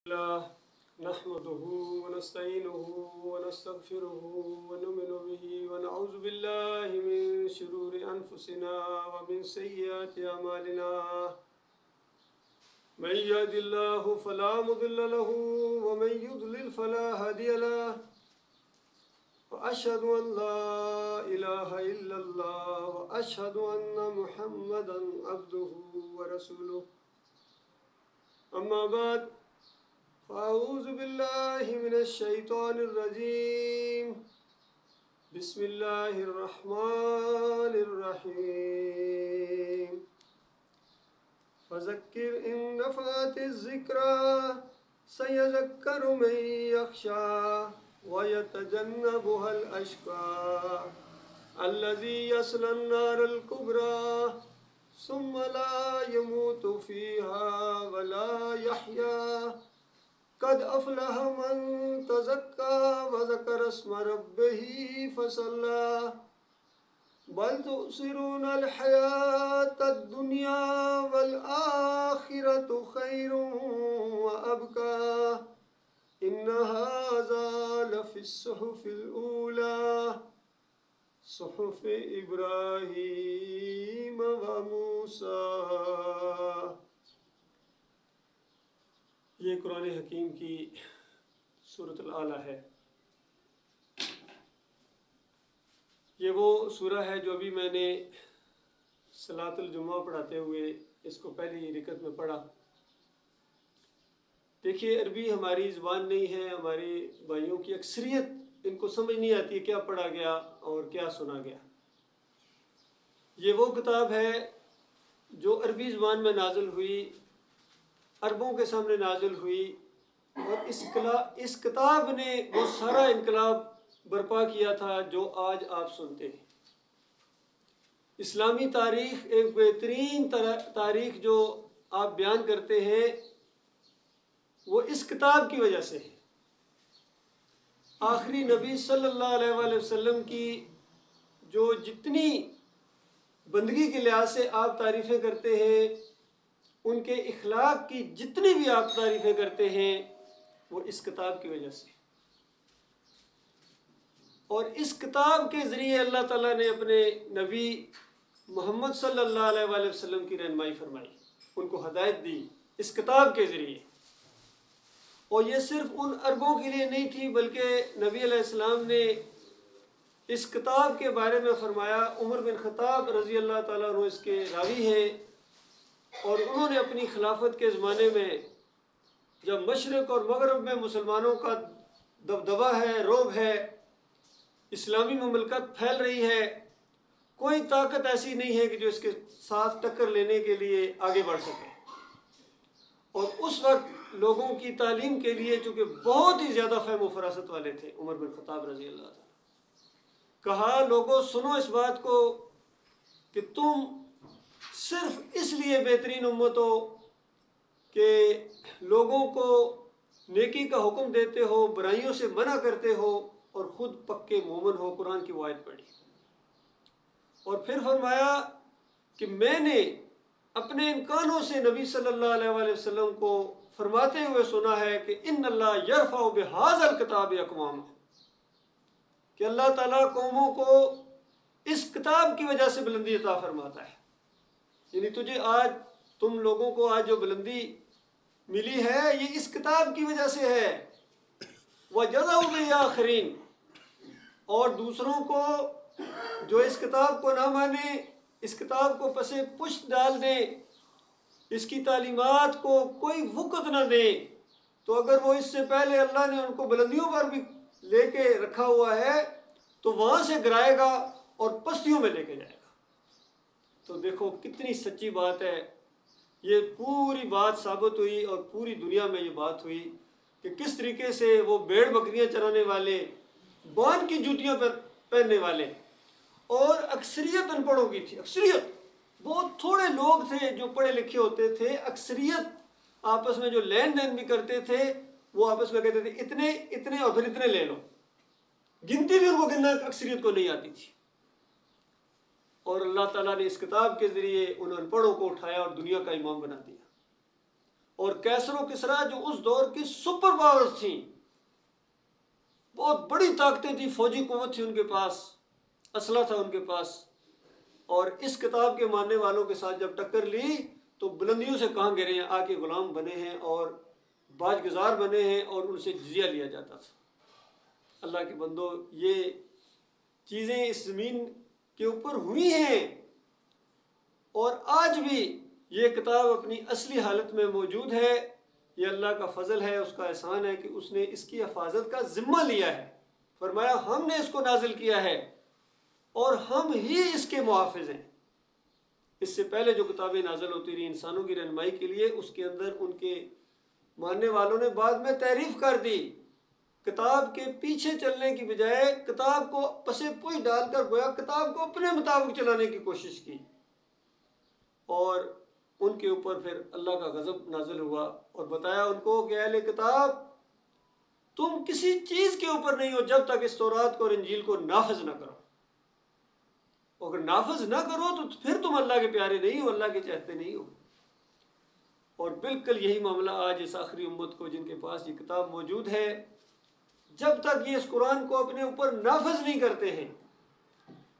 الله نحمده ونستعينه ونستغفره ونؤمن به ونعوذ بالله من شرور أنفسنا ومن سيئات أعمالنا من يهد الله فلا مضل له ومن يضلل فلا هادي له وأشهد أن لا إله إلا الله وأشهد أن محمدا عبده ورسوله أما بعد فأعوذ بالله من الشيطان الرجيم بسم الله الرحمن الرحيم فذكر إن نفعت الذكرى سيذكر من يخشى ويتجنبها الأشقى الذي يصلى النار الكبرى ثم لا يموت فيها ولا يحيا قد أفلح من تزكى وذكر اسم ربه فصلى بل تؤثرون الحياة الدنيا والآخرة خير وأبقى إن هذا لفي الصحف الأولى صحف إبراهيم وموسى۔ یہ قرآن حکیم کی سورۃ الاعلیٰ ہے۔ یہ وہ سورہ ہے جو ابھی میں نے صلاۃ الجمعہ پڑھاتے ہوئے اس کو پہلی رکعت میں پڑھا۔ دیکھیے عربی ہماری زبان نہیں ہے، ہمارے بھائیوں کی اکثریت ان کو سمجھ نہیں آتی ہے کیا پڑھا گیا اور کیا سنا گیا۔ یہ وہ کتاب ہے جو عربی زبان میں نازل ہوئی، عربوں کے سامنے نازل ہوئی، اور اس کتاب نے وہ سارا انقلاب برپا کیا تھا جو آج آپ سنتے ہیں۔ اسلامی تاریخ ایک بہترین تاریخ جو آپ بیان کرتے ہیں وہ اس کتاب کی وجہ سے ہے۔ آخری نبی صلی اللہ علیہ وآلہ وسلم کی جو جتنی بندگی کے لحاظ سے آپ تعریفیں کرتے ہیں، ان کے اخلاق کی جتنی بھی آپ تعریفیں کرتے ہیں، وہ اس کتاب کی وجہ سے۔ اور اس کتاب کے ذریعے اللہ تعالیٰ نے اپنے نبی محمد صلی اللہ علیہ وآلہ وسلم کی رہنمائی فرمائی، ان کو ہدایت دی اس کتاب کے ذریعے۔ اور یہ صرف ان عربوں کے لیے نہیں تھی، بلکہ نبی علیہ السلام نے اس کتاب کے بارے میں فرمایا۔ عمر بن خطاب رضی اللہ تعالیٰ عنہ اس کے راوی ہیں، اور انہوں نے اپنی خلافت کے زمانے میں جب مشرق اور مغرب میں مسلمانوں کا دبدبہ ہے، رعب ہے، اسلامی مملکت پھیل رہی ہے، کوئی طاقت ایسی نہیں ہے کہ جو اس کے ساتھ ٹکر لینے کے لیے آگے بڑھ سکے۔ اور اس وقت لوگوں کی تعلیم کے لیے چونکہ بہت ہی زیادہ فہم و فراست والے تھے عمر بن خطاب رضی اللہ عنہ، کہا لوگوں سنو اس بات کو کہ تم صرف اس لیے بہترین امت ہو کہ لوگوں کو نیکی کا حکم دیتے ہو، برائیوں سے منع کرتے ہو، اور خود پکے مومن ہو۔ قرآن کی وہ آیت پڑھی، اور پھر فرمایا کہ میں نے اپنے ان کانوں سے نبی صلی اللہ علیہ وآلہ وسلم کو فرماتے ہوئے سنا ہے کہ ان اللہ یرفع بہذا الکتاب اقوام، کہ اللہ تعالیٰ قوموں کو اس کتاب کی وجہ سے بلندی عطا فرماتا ہے۔ یعنی تجھے آج، تم لوگوں کو آج جو بلندی ملی ہے یہ اس کتاب کی وجہ سے ہے۔ وَجَزَوْا بِالْآخِرِينَ، اور دوسروں کو جو اس کتاب کو نہ مانیں، اس کتاب کو پسے پشت ڈال دیں، اس کی تعلیمات کو کوئی وقت نہ دیں، تو اگر وہ اس سے پہلے اللہ نے ان کو بلندیوں پر بھی لے کے رکھا ہوا ہے تو وہاں سے گرائے گا اور پستیوں میں لے کے جائے گا۔ تو دیکھو کتنی سچی بات ہے۔ یہ پوری بات ثابت ہوئی اور پوری دنیا میں یہ بات ہوئی کہ کس طریقے سے وہ بھیڑ بکریاں چرانے والے، بان کی جوتیاں پہننے والے، اور اکثریت ان پڑھوں کی تھی، اکثریت، بہت تھوڑے لوگ تھے جو پڑھے لکھے ہوتے تھے، اکثریت آپس میں جو لین دین بھی کرتے تھے وہ آپس میں کہتے تھے اتنے اتنے اور پھر اتنے لے لو، گنتی بھی ان کو گننا اکثریت کو نہیں آتی تھی۔ اور اللہ تعالیٰ نے اس کتاب کے ذریعے ان ان پڑھوں کو اٹھایا اور دنیا کا امام بنا دیا۔ اور کیسر و کسریٰ جو اس دور کی سپر پاورز تھیں، بہت بڑی طاقتیں تھیں، فوجی قوت تھی ان کے پاس، اسلحہ تھا ان کے پاس، اور اس کتاب کے ماننے والوں کے ساتھ جب ٹکر لی تو بلندیوں سے کہاں گرے ہیں، آ کے غلام بنے ہیں اور باج گزار بنے ہیں، اور ان سے جزیہ لیا جاتا تھا۔ اللہ کے بندو، یہ چیزیں اس زمین کے اوپر ہوئی ہیں، اور آج بھی یہ کتاب اپنی اصلی حالت میں موجود ہے۔ یہ اللہ کا فضل ہے، اس کا احسان ہے کہ اس نے اس کی حفاظت کا ذمہ لیا ہے۔ فرمایا ہم نے اس کو نازل کیا ہے اور ہم ہی اس کے محافظ ہیں۔ اس سے پہلے جو کتابیں نازل ہوتی رہی انسانوں کی رہنمائی کے لیے، اس کے اندر ان کے ماننے والوں نے بعد میں تحریف کر دی، کتاب کے پیچھے چلنے کی بجائے کتاب کو پسے پوش ڈال کر گویا کتاب کو اپنے مطابق چلانے کی کوشش کی، اور ان کے اوپر پھر اللہ کا غضب نازل ہوا، اور بتایا ان کو کہ اہل کتاب تم کسی چیز کے اوپر نہیں ہو جب تک اس تورات کو اور انجیل کو نافذ نہ کرو۔ اگر نافذ نہ کرو تو پھر تم اللہ کے پیارے نہیں ہو، اللہ کے چاہتے نہیں ہو۔ اور بالکل یہی معاملہ آج اس آخری امت کو جن کے پاس یہ کتاب موجود ہے، جب تک یہ اس قرآن کو اپنے اوپر نافذ نہیں کرتے ہیں،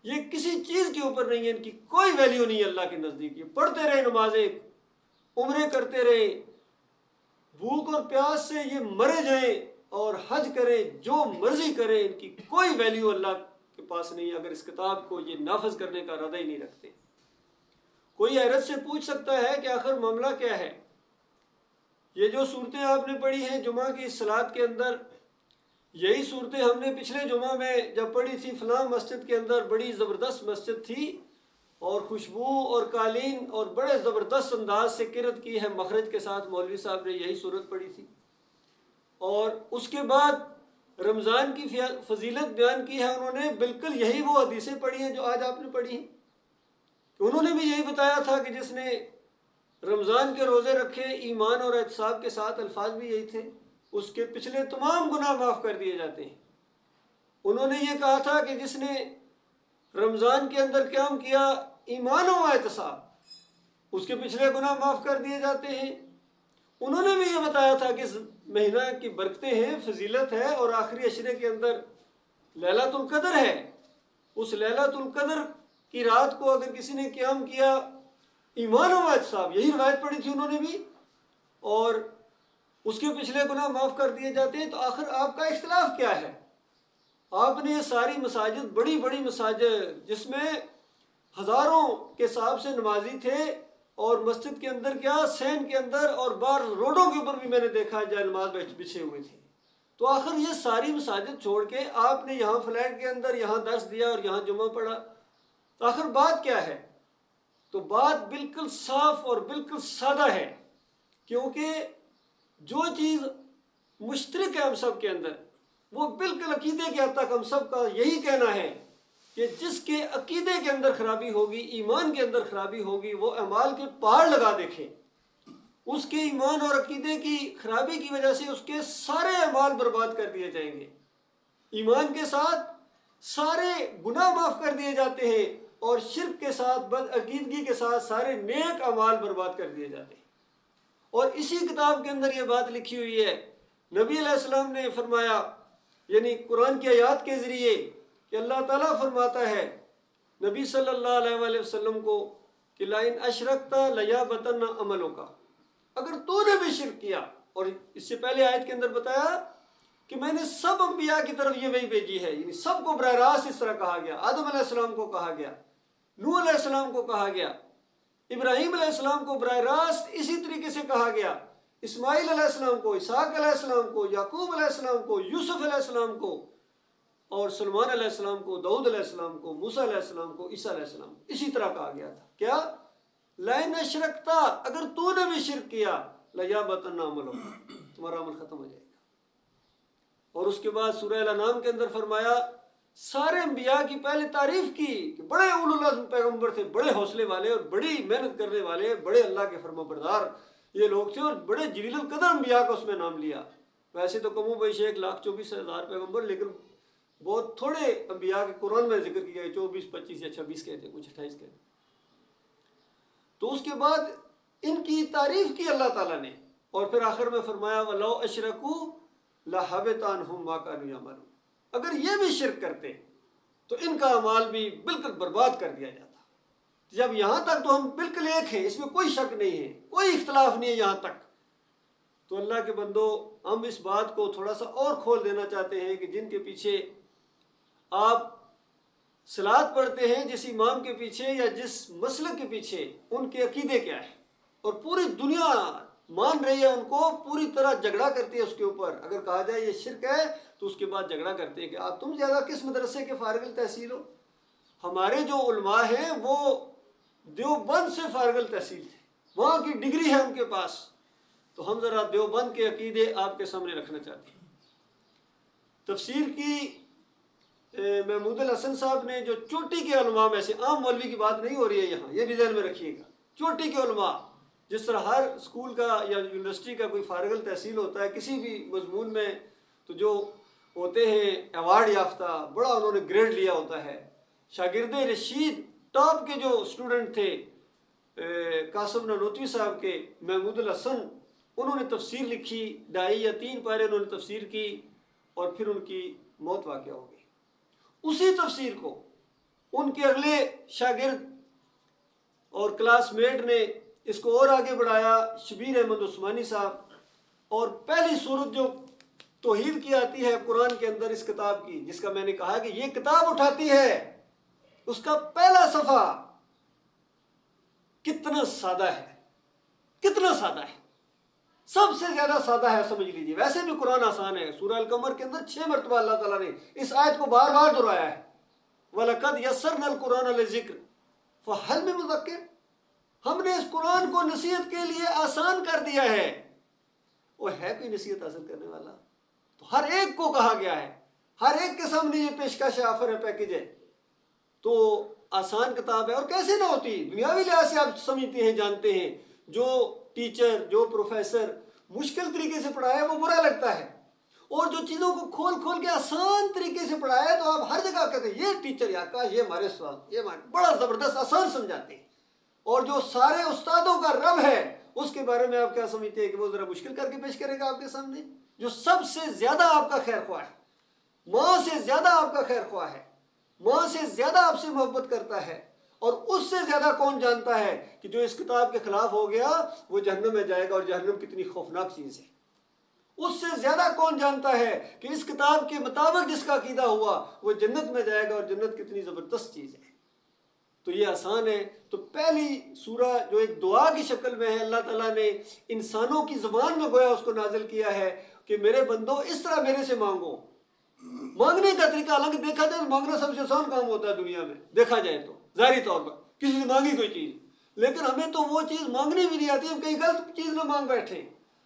یہ کسی چیز کے اوپر نہیں ہے، ان کی کوئی ویلیو نہیں ہے اللہ کے نزدیک۔ یہ پڑھتے رہے نمازیں، عمرے کرتے رہے، بھوک اور پیاس سے یہ مرے جائیں اور حج کریں، جو مرضی کریں، ان کی کوئی ویلیو اللہ کے پاس نہیں ہے اگر اس کتاب کو یہ نافذ کرنے کا ارادہ ہی نہیں رکھتے۔ کوئی حیرت سے پوچھ سکتا ہے کہ آخر معاملہ کیا ہے؟ یہ جو صورتیں آپ نے پڑھی ہیں جمعہ کی صلاۃ کے اندر، یہی صورتیں ہم نے پچھلے جمعہ میں جب پڑھی تھی، فلاں مسجد کے اندر بڑی زبردست مسجد تھی اور خوشبو اور قالین اور بڑے زبردست انداز سے قرأت کی ہے مخرج کے ساتھ، مولوی صاحب نے یہی صورت پڑھی تھی، اور اس کے بعد رمضان کی فضیلت بیان کی ہے انہوں نے، بالکل یہی وہ حدیثیں پڑھی ہیں جو آج آپ نے پڑھی ہیں، کہ انہوں نے بھی یہی بتایا تھا کہ جس نے رمضان کے روزے رکھے ایمان اور احتساب کے ساتھ، الفاظ بھی یہی تھے، اس کے پچھلے تمام گناہ معاف کر دیے جاتے ہیں۔ انہوں نے یہ کہا تھا کہ جس نے رمضان کے اندر قیام کیا ایمان و احتساب، اس کے پچھلے گناہ معاف کر دیے جاتے ہیں۔ انہوں نے بھی یہ بتایا تھا کہ اس مہینہ کی برکتیں ہیں، فضیلت ہے، اور آخری عشرے کے اندر لیلۃ القدر ہے۔ اس لیلۃ القدر کی رات کو اگر کسی نے قیام کیا ایمان و احتساب، یہی روایت پڑھی تھی انہوں نے بھی، اور اس کے پچھلے گناہ معاف کر دیے جاتے ہیں۔ تو آخر آپ کا اختلاف کیا ہے؟ آپ نے یہ ساری مساجد، بڑی بڑی مساجد جس میں ہزاروں کے حساب سے نمازی تھے، اور مسجد کے اندر کیا سین کے اندر اور باہر روڈوں کے اوپر بھی میں نے دیکھا جائے نماز بچھے ہوئے تھے، تو آخر یہ ساری مساجد چھوڑ کے آپ نے یہاں فلیٹ کے اندر یہاں درس دیا اور یہاں جمعہ پڑھا، تو آخر بات کیا ہے؟ تو بات بالکل صاف اور بالکل سادہ ہے، کیونکہ جو چیز مشترک ہے ہم سب کے اندر، وہ بالکل عقیدے کے حد تک ہم سب کا یہی کہنا ہے کہ جس کے عقیدے کے اندر خرابی ہوگی، ایمان کے اندر خرابی ہوگی، وہ اعمال کے پہاڑ لگا دیکھے، اس کے ایمان اور عقیدے کی خرابی کی وجہ سے اس کے سارے اعمال برباد کر دیے جائیں گے۔ ایمان کے ساتھ سارے گناہ معاف کر دیے جاتے ہیں، اور شرک کے ساتھ، بد عقیدگی کے ساتھ سارے نیک اعمال برباد کر دیے جاتے ہیں۔ اور اسی کتاب کے اندر یہ بات لکھی ہوئی ہے، نبی علیہ السلام نے فرمایا، یعنی قرآن کی آیات کے ذریعے، کہ اللہ تعالیٰ فرماتا ہے نبی صلی اللہ علیہ وآلہ وسلم کو کہ لَإِنْ أَشْرَكْتَ لَيَحْبَطَنَّ عَمَلُكَ، اگر تو نے بھی شرک کیا، اور اس سے پہلے آیت کے اندر بتایا کہ میں نے سب انبیاء کی طرف یہ وحی بھیجی ہے، یعنی سب کو براہ راست اس طرح کہا گیا، آدم علیہ السلام کو کہا گیا، نوح علیہ السلام کو کہا گیا، ابراہیم علیہ السلام کو براہ راست اسی طریقے سے کہا گیا، اسماعیل علیہ السلام کو، اسحاق علیہ السلام کو، یعقوب علیہ السلام کو، یوسف علیہ السلام کو، اور سلمان علیہ السلام کو، داؤد علیہ السلام کو، موسیٰ علیہ السلام کو، عیسیٰ علیہ السلام کو، اسی طرح کہا گیا تھا۔ کیا؟ لَإِنْ أَشْرَكْتَ، اگر تو نے بھی شرک کیا، لَيَحْبَطَنَّ عَمَلُكَ، تمہارا عمل ختم ہو جائے گا۔ اور اس کے بعد سورہ الانعام کے اندر فرمایا، سارے انبیاء کی پہلے تعریف کی کہ بڑے اولو العزم پیغمبر تھے، بڑے حوصلے والے اور بڑی محنت کرنے والے، بڑے اللہ کے فرما بردار یہ لوگ تھے، اور بڑے جلیل القدر انبیاء کا اس میں نام لیا۔ ویسے تو کم و بیش 1,24,000 پیغمبر، لیکن بہت تھوڑے انبیاء کے قرآن میں ذکر کیا گیا، 24، 25 یا 26 کہتے ہیں، کچھ 28 کہتے ہیں۔ تو اس کے بعد ان کی تعریف کی اللہ تعالیٰ نے، اور پھر آخر میں فرمایا وَلَوْ أَشْرَكُوا لَحَبِطَ عَنْهُمْ مَا كَانُوا يَعْمَلُونَ، اگر یہ بھی شرک کرتے تو ان کا اعمال بھی بالکل برباد کر دیا جاتا۔ جب یہاں تک تو ہم بالکل ایک ہیں، اس میں کوئی شک نہیں ہے، کوئی اختلاف نہیں ہے یہاں تک، تو اللہ کے بندو ہم اس بات کو تھوڑا سا اور کھول دینا چاہتے ہیں کہ جن کے پیچھے آپ صلاۃ پڑھتے ہیں، جس امام کے پیچھے یا جس مسلک کے پیچھے، ان کے عقیدے کیا ہے، اور پوری دنیا مان رہی ہے ان کو، پوری طرح جھگڑا کرتی ہے اس کے اوپر۔ اگر کہا جائے یہ شرک ہے تو اس کے بعد جھگڑا کرتے ہیں کہ آپ تم زیادہ کس مدرسے کے فارغ التحصیل ہو۔ ہمارے جو علماء ہیں وہ دیوبند سے فارغ التحصیل تھے، وہاں کی ڈگری ہے ان کے پاس، تو ہم ذرا دیوبند کے عقیدے آپ کے سامنے رکھنا چاہتے ہیں۔ تفسیر کی محمود الحسن صاحب نے جو چوٹی کے علماء میں سے، عام مولوی کی بات نہیں ہو رہی ہے یہاں، یہ بھی ذہن میں رکھیے گا، چوٹی کے علماء، جس طرح ہر اسکول کا یا یونیورسٹی کا کوئی فارغ التحصیل ہوتا ہے کسی بھی مضمون میں، تو جو ہوتے ہیں ایوارڈ یافتہ، بڑا انہوں نے گریڈ لیا ہوتا ہے۔ شاگرد رشید ٹاپ کے جو اسٹوڈنٹ تھے قاسم نانوتوی صاحب کے، محمود الحسن، انہوں نے تفسیر لکھی، 2.5 یا 3 پارے انہوں نے تفسیر کی، اور پھر ان کی موت واقع ہو گئی۔ اسی تفسیر کو ان کے اگلے شاگرد اور کلاس میٹ نے اس کو اور آگے بڑھایا، شبیر احمد عثمانی صاحب، اور پہلی صورت جو توحید کی آتی ہے قرآن کے اندر اس کتاب کی، جس کا میں نے کہا کہ یہ کتاب اٹھاتی ہے، اس کا پہلا صفحہ کتنا سادہ ہے، کتنا سادہ ہے، سب سے زیادہ سادہ ہے، سمجھ لیجیے۔ ویسے بھی قرآن آسان ہے، سورہ القمر کے اندر 6 مرتبہ اللہ تعالیٰ نے اس آیت کو بار بار دہرایا ہے، وَلَقَدْ يَسَّرْنَا الْقُرْآنَ لِلذِّكْرِ فَهَلْ مِن مُّدَّكِرٍ، ہم نے اس قرآن کو نصیحت کے لیے آسان کر دیا ہے، وہ ہے کوئی نصیحت حاصل کرنے والا؟ تو ہر ایک کو کہا گیا ہے، ہر ایک کے سامنے یہ پیشکش ہے، آفر ہے، پیکج ہے، تو آسان کتاب ہے۔ اور کیسے نہ ہوتی، دنیاوی لحاظ سے آپ سمجھتے ہیں، جانتے ہیں، جو ٹیچر، جو پروفیسر مشکل طریقے سے پڑھایا وہ برا لگتا ہے، اور جو چیزوں کو کھول کھول کے آسان طریقے سے پڑھایا تو آپ ہر جگہ کہتے ہیں یہ ٹیچر یا کا، یہ ہمارے استاد، یہ ہمارے بڑا زبردست آسان سمجھاتے ہیں، اور جو سارے استادوں کا رب ہے اس کے بارے میں آپ کیا سمجھتے ہیں کہ وہ ذرا مشکل کر کے پیش کرے گا آپ کے سامنے؟ جو سب سے زیادہ آپ کا خیر خواہ ہے، ماں سے زیادہ آپ کا خیر خواہ ہے، ماں سے زیادہ آپ سے محبت کرتا ہے، اور اس سے زیادہ کون جانتا ہے کہ جو اس کتاب کے خلاف ہو گیا وہ جہنم میں جائے گا، اور جہنم کتنی خوفناک چیز ہے۔ اس سے زیادہ کون جانتا ہے کہ اس کتاب کے مطابق جس کا عقیدہ ہوا وہ جنت میں جائے گا، اور جنت کتنی زبردست چیز ہے۔ تو یہ آسان ہے۔ تو پہلی سورہ جو ایک دعا کی شکل میں ہے، اللہ تعالیٰ نے انسانوں کی زبان میں گویا اس کو نازل کیا ہے کہ میرے بندو اس طرح میرے سے مانگو۔ مانگنے کا طریقہ، حالانکہ دیکھا جائے تو مانگنا سب سے آسان کام ہوتا ہے دنیا میں، دیکھا جائے تو ظاہری طور پر کسی سے مانگی کوئی چیز، لیکن ہمیں تو وہ چیز مانگنی بھی نہیں آتی، ہم کہیں غلط چیز نہ مانگ بیٹھے۔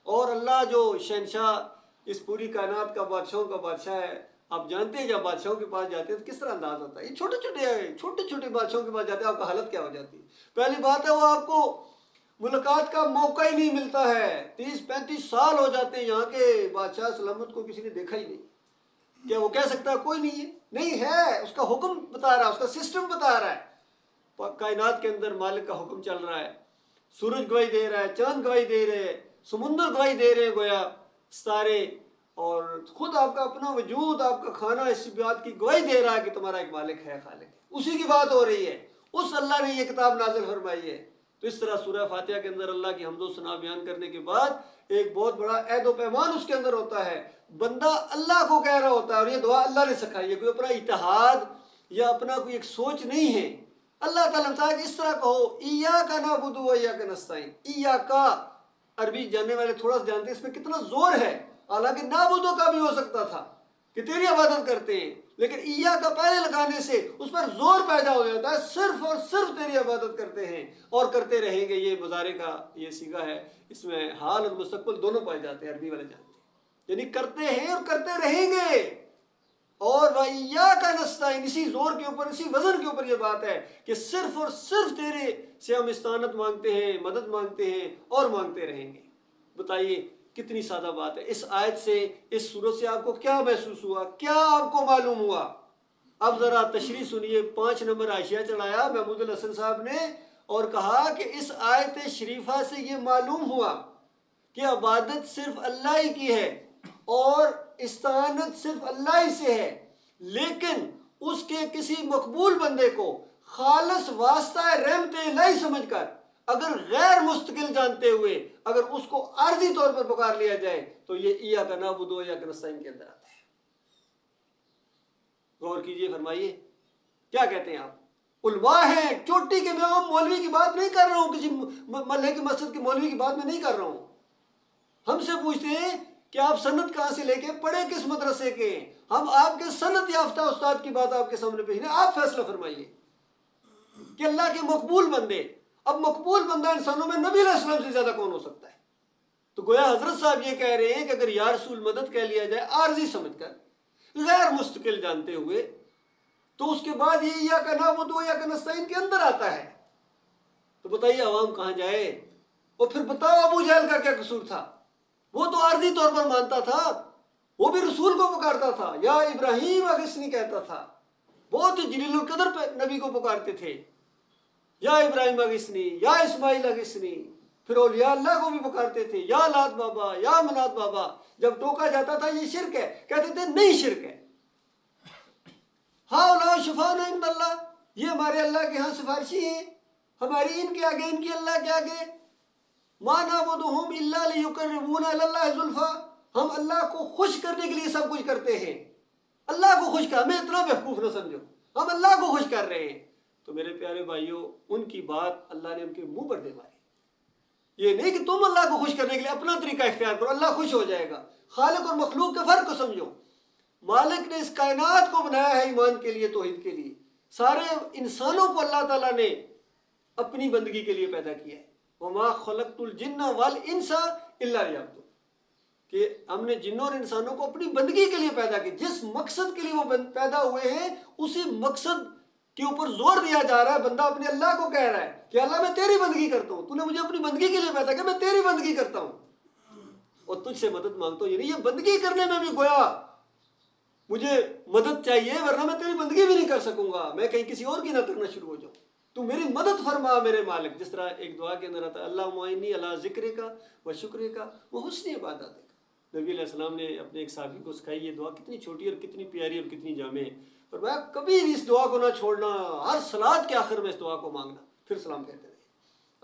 اور اللہ جو شہنشاہ اس پوری کائنات کا بادشاہوں کا بادشاہ ہے، آپ جانتے ہیں جب بادشاہوں کے پاس جاتے ہیں تو کس طرح انداز ہوتا ہے۔ یہ چھوٹے چھوٹے بادشاہوں کے پاس جاتے ہیں، آپ کا حالت کیا ہو جاتی ہے؟ پہلی بات ہے وہ آپ کو ملاقات کا موقع ہی نہیں ملتا ہے، 30-35 سال ہو جاتے ہیں، یہاں کے بادشاہ سلامت کو کسی نے دیکھا ہی نہیں۔ کیا وہ کہہ سکتا ہے کوئی نہیں ہے؟ نہیں ہے، اس کا حکم بتا رہا ہے، اس کا سسٹم بتا رہا ہے، کائنات کے اندر مالک کا حکم چل رہا ہے، سورج گواہی دے رہا ہے، چاند گواہی دے رہے ہیں، سمندر گواہی دے رہے ہیں، گویا ستارے، اور خود آپ کا اپنا وجود، آپ کا کھانا اس بات کی گواہی دے رہا ہے کہ تمہارا ایک مالک ہے، خالق ہے، اسی کی بات ہو رہی ہے، اس اللہ نے یہ کتاب نازل فرمائی ہے۔ تو اس طرح سورہ فاتحہ کے اندر اللہ کی حمد و ثنا بیان کرنے کے بعد ایک بہت بڑا عہد و پیمان اس کے اندر ہوتا ہے، بندہ اللہ کو کہہ رہا ہوتا ہے، اور یہ دعا اللہ نے سکھائی ہے، کوئی اپنا اتحاد یا اپنا کوئی ایک سوچ نہیں ہے۔ اللہ تعالیٰ نے کہا کہ اس طرح کہو، ایاک نعبد و ایاک نستعین۔ ایاک عربی جاننے والے تھوڑا سا جانتے ہیں اس میں کتنا زور ہے، حالانکہ نعبدو کا بھی ہو سکتا تھا کہ تیری عبادت کرتے ہیں، لیکن ایاک پہلے لگانے سے اس پر زور پیدا ہو جاتا ہے، صرف اور صرف تیری عبادت کرتے ہیں اور کرتے رہیں گے۔ یہ مضارع کا یہ صیغہ ہے، اس میں حال اور مستقبل دونوں پائے جاتے ہیں، عربی والے جانتے ہیں، یعنی کرتے ہیں اور کرتے رہیں گے۔ اور وَإِيَّاكَ نَسْتَعِينُ، اسی زور کے اوپر، اسی وزن کے اوپر یہ بات ہے کہ صرف اور صرف تیرے سے ہم استعانت مانگتے ہیں، مدد مانگتے ہیں اور مانگتے رہیں گے۔ بتائیے کتنی سادہ بات ہے۔ اس آیت سے، اس سورت سے آپ کو کیا محسوس ہوا، کیا آپ کو معلوم ہوا؟ اب ذرا تشریح سنیے۔ 5 نمبر حاشیہ چڑھایا محمود الحسن صاحب نے اور کہا کہ اس آیت شریفہ سے یہ معلوم ہوا کہ عبادت صرف اللہ ہی کی ہے اور استعانت صرف اللہ ہی سے ہے، لیکن اس کے کسی مقبول بندے کو خالص واسطہ رحمت الہی سمجھ کر اگر غیر مستقل جانتے ہوئے اگر اس کو عارضی طور پر پکار لیا جائے تو یہ ایاک نعبد و ایاک نستعین کے اندر آتا ہے۔ غور کیجئے، فرمائیے کیا کہتے ہیں آپ؟ علماء ہیں، چوٹی کے میں مولوی کی بات نہیں کر رہا ہوں، کسی محلے کی مسجد کے مولوی کی بات میں نہیں کر رہا ہوں۔ ہم سے پوچھتے ہیں کہ آپ سند کہاں سے لے کے پڑھے کس مدرسے کے ہیں؟ ہم آپ کے سند یافتہ استاد کی بات آپ کے سامنے پیش کریں، آپ فیصلہ فرمائیے کہ اللہ کے مقبول بندے، اب مقبول بندہ انسانوں میں نبی علیہ السلام سے زیادہ کون ہو سکتا ہے؟ تو گویا حضرت صاحب یہ کہہ رہے ہیں کہ اگر یا رسول مدد کہہ لیا جائے عارضی سمجھ کر غیر مستقل جانتے ہوئے تو اس کے بعد یہ ایاک نعبد و ایاک نستعین کے اندر آتا ہے۔ تو بتائیے عوام کہاں جائے؟ اور پھر بتاؤ ابو جہل کا کیا قصور تھا؟ وہ تو عارضی طور پر مانتا تھا، وہ بھی رسول کو پکارتا تھا، یا ابراہیم اغثنی کہتا تھا، بہت ہی جلیل القدر پہ نبی کو پکارتے تھے، یا ابراہیم اغثنی، یا اسماعیل اغثنی۔ پھر اولیاء اللہ کو بھی پکارتے تھے، یا لات بابا، یا منات بابا۔ جب ٹوکا جاتا تھا یہ شرک ہے، کہتے تھے نہیں شرک ہے۔ ہؤلاء شفاعنا عند اللہ، یہ ہمارے اللہ کے ہاں سفارشی ہیں، ہماری ان کے آگے، ان کی اللہ کے آگے۔ ما نعبدهم الا ليقربونا الى الله زلفى، ہم اللہ کو خوش کرنے کے لیے سب کچھ کرتے ہیں۔ اللہ کو خوش کر، ہمیں اتنا بیوقوف نہ سمجھو، ہم اللہ کو خوش کر رہے ہیں۔ تو میرے پیارے بھائیوں، ان کی بات اللہ نے ان کے منہ پر دے ماری۔ یہ نہیں کہ تم اللہ کو خوش کرنے کے لیے اپنا طریقہ اختیار کرو، اللہ خوش ہو جائے گا۔ خالق اور مخلوق کے فرق کو سمجھو۔ مالک نے اس کائنات کو بنایا ہے ایمان کے لیے، توحید کے لیے۔ سارے انسانوں کو اللہ تعالیٰ نے اپنی بندگی کے لیے پیدا کیا ہے۔ وما خلقت الجن والانس الا لیعبدون، کہ ہم نے جنوں اور انسانوں کو اپنی بندگی کے لیے پیدا کیا۔ جس مقصد کے لیے وہ پیدا ہوئے ہیں اسی مقصد کے اوپر زور دیا جا رہا ہے۔ بندہ اپنے اللہ کو کہہ رہا ہے کہ اللہ میں تیری بندگی کرتا ہوں، تو نے مجھے اپنی بندگی کے لیے پیدا کیا، میں تیری بندگی کرتا ہوں اور تجھ سے مدد مانگتا ہوں۔ یعنی یہ بندگی کرنے میں بھی گویا مجھے مدد چاہیے، ورنہ میں تیری بندگی بھی نہیں کر سکوں گا، میں کہیں کسی اور کی نہ کرنا شروع ہو جاؤں۔ تو میری مدد فرما میرے مالک، جس طرح ایک دعا کے اندر آتا ہے اللہم اعنی علی ذکرک و شکرک و حسن عبادتک۔ نبی علیہ السلام نے اپنے ایک صحابی کو سکھائی، یہ دعا کتنی چھوٹی اور کتنی پیاری اور کتنی جامع ہے، اور میں کبھی بھی اس دعا کو نہ چھوڑنا، ہر صلوات کے آخر میں اس دعا کو مانگنا، پھر سلام کہتے رہے۔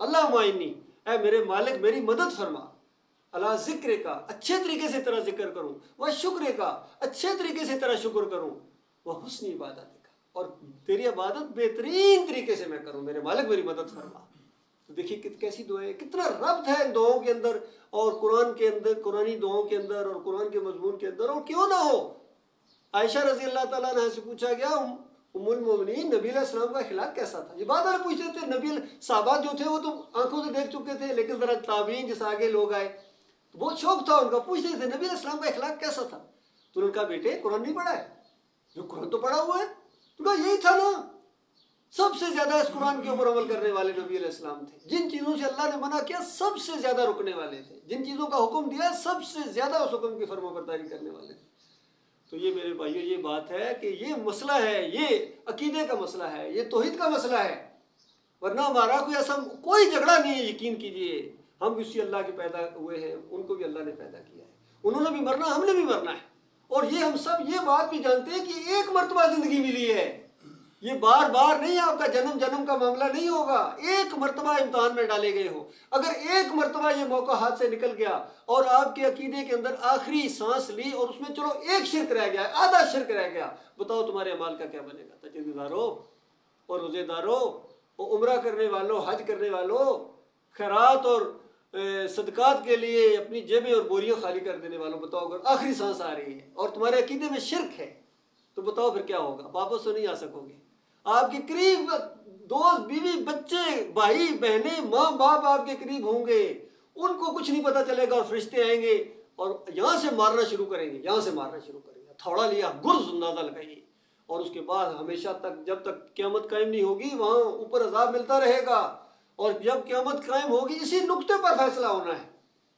اللہم اعنی، اے میرے مالک میری مدد فرما، علی ذکرک، اچھے طریقے سے تیرا ذکر کروں، و شکرک، اچھے طریقے سے تیرا شکر کروں، و حسن عبادتک، اور تیری عبادت بہترین طریقے سے میں کروں، میرے مالک میری مدد فرما۔ تو دیکھیے کیسی دعا ہے، کتنا ربط ہے ان دعاؤں کے اندر اور قرآن کے اندر، قرآنی دعاؤں کے اندر اور قرآن کے مضمون کے اندر۔ اور کیوں نہ ہو، عائشہ رضی اللہ تعالیٰ عنہ سے پوچھا گیا، ام المومنین نبی علیہ السلام کا اخلاق کیسا تھا؟ یہ بات آپ پوچھتے تھے، نبی صحابہ جو تھے وہ تو آنکھوں سے دیکھ چکے تھے، لیکن ذرا تابعین جس آگے لوگ آئے تو بہت شوق تھا ان کا، پوچھتے تھے نبی علیہ السلام کا اخلاق کیسا تھا؟ تو ان کا بیٹے قرآن نہیں پڑھا ہے؟ جو قرآن تو پڑھا ہوا ہے۔ تو کہا یہی تھا نا، سب سے زیادہ اس قرآن کے اوپر عمل کرنے والے نبی علیہ السلام تھے۔ جن چیزوں سے اللہ نے منع کیا سب سے زیادہ رکنے والے تھے، جن چیزوں کا حکم دیا سب سے زیادہ اس حکم کی فرما برداری کرنے والے تھے۔ تو یہ میرے بھائیو یہ بات ہے کہ یہ مسئلہ ہے، یہ عقیدے کا مسئلہ ہے، یہ توحید کا مسئلہ ہے، ورنہ ہمارا کوئی ایسا کوئی جھگڑا نہیں ہے۔ یقین کیجئے ہم بھی اسی اللہ کے پیدا ہوئے ہیں، ان کو بھی اللہ نے پیدا کیا ہے، انہوں نے بھی مرنا، ہم نے بھی مرنا ہے۔ اور یہ ہم سب یہ بات بھی جانتے ہیں کہ ایک مرتبہ زندگی ملی ہے، یہ بار بار نہیں، آپ کا جنم جنم کا معاملہ نہیں ہوگا، ایک مرتبہ امتحان میں ڈالے گئے ہو۔ اگر ایک مرتبہ یہ موقع ہاتھ سے نکل گیا اور آپ کے عقیدے کے اندر آخری سانس لی اور اس میں چلو ایک شرک رہ گیا، آدھا شرک رہ گیا، بتاؤ تمہارے اعمال کا کیا بنے گا؟ تجدید دارو اور روزے دارو اور عمرہ کرنے والوں، حج کرنے والوں، خیرات اور صدقات کے لیے اپنی جیبیں اور بوریاں خالی کر دینے والوں، بتاؤ اگر آخری سانس آ رہی ہے اور تمہارے عقیدے میں شرک ہے تو بتاؤ پھر کیا ہوگا؟ واپس تو نہیں آ سکو گے۔ آپ کے قریب دوست، بیوی، بچے، بھائی بہنیں، ماں باپ آپ کے قریب ہوں گے، ان کو کچھ نہیں پتہ چلے گا، اور فرشتے آئیں گے اور یہاں سے مارنا شروع کریں گے، یہاں سے مارنا شروع کریں گے، تھوڑا لیا گرز اندازہ لگائیے، اور اس کے بعد ہمیشہ تک جب تک قیامت قائم نہیں ہوگی وہاں اوپر عذاب ملتا رہے گا، اور جب قیامت قائم ہوگی اسی نقطے پر فیصلہ ہونا ہے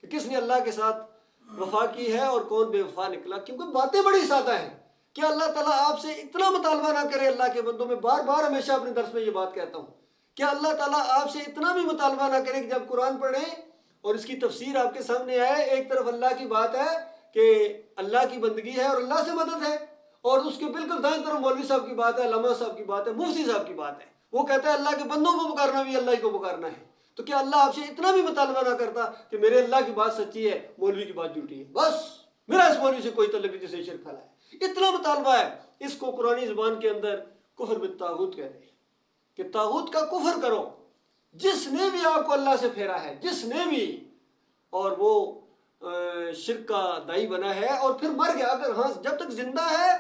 کہ کس نے اللہ کے ساتھ وفا کی ہے اور کون بے وفا نکلا۔ کیونکہ باتیں بڑی سادہ ہیں، کیا اللہ تعالیٰ آپ سے اتنا مطالبہ نہ کرے؟ اللہ کے بندوں میں بار بار ہمیشہ اپنے درس میں یہ بات کہتا ہوں، کیا اللہ تعالیٰ آپ سے اتنا بھی مطالبہ نہ کرے کہ جب قرآن پڑھیں اور اس کی تفسیر آپ کے سامنے ہے. ایک طرف اللہ کی بات ہے کہ اللہ کی بندگی ہے اور اللہ سے مدد ہے، اور اس کے بالکل دائیں طرف مولوی صاحب کی بات ہے، علامہ صاحب کی بات ہے، مفتی صاحب کی بات ہے. وہ کہتا ہے اللہ کے بندوں کو پکارنا بھی اللہ ہی کو پکارنا ہے. تو کیا اللہ آپ سے اتنا بھی مطالبہ نہ کرتا کہ میرے اللہ کی بات سچی ہے، مولوی کی بات جھوٹی ہے، بس میرا اس مولوی سے کوئی تعلق نہیں جسے شرک پھیلایا. اتنا مطالبہ ہے. اس کو قرآنی زبان کے اندر کفر بالطاغوت کہتے ہیں کہ طاغوت کا کفر کرو. جس نے بھی آپ کو اللہ سے پھیرا ہے، جس نے بھی، اور وہ شرک کا دائی بنا ہے اور پھر مر گیا، اگر ہاں جب تک زندہ ہے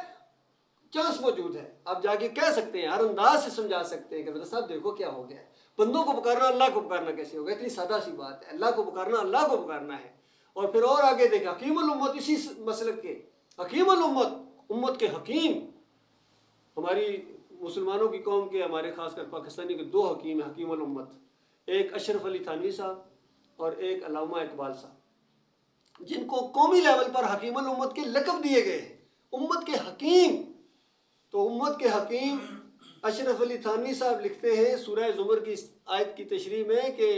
چانس موجود ہے، آپ جا کے کہہ سکتے ہیں، ہر انداز سے سمجھا سکتے ہیں کہ حضرت صاحب دیکھو کیا ہو گیا ہے. بندوں کو پکارنا اللہ کو پکارنا کیسے ہوگا؟ اتنی سادہ سی بات ہے. اللہ کو پکارنا اللہ کو پکارنا ہے. اور پھر اور آگے دیکھیں حکیم الامت، اسی مسلک کے حکیم الامت، امت کے حکیم. ہماری مسلمانوں کی قوم کے، ہمارے خاص کر پاکستانی کے دو حکیم ہیں حکیم الامت، ایک اشرف علی تھانوی صاحب اور ایک علامہ اقبال صاحب، جن کو قومی لیول پر حکیم الامت کے لقب دیے گئے ہیں. امت کے حکیم. تو امت کے حکیم اشرف علی تھانوی صاحب لکھتے ہیں سورہ زمر کی آیت کی تشریح میں کہ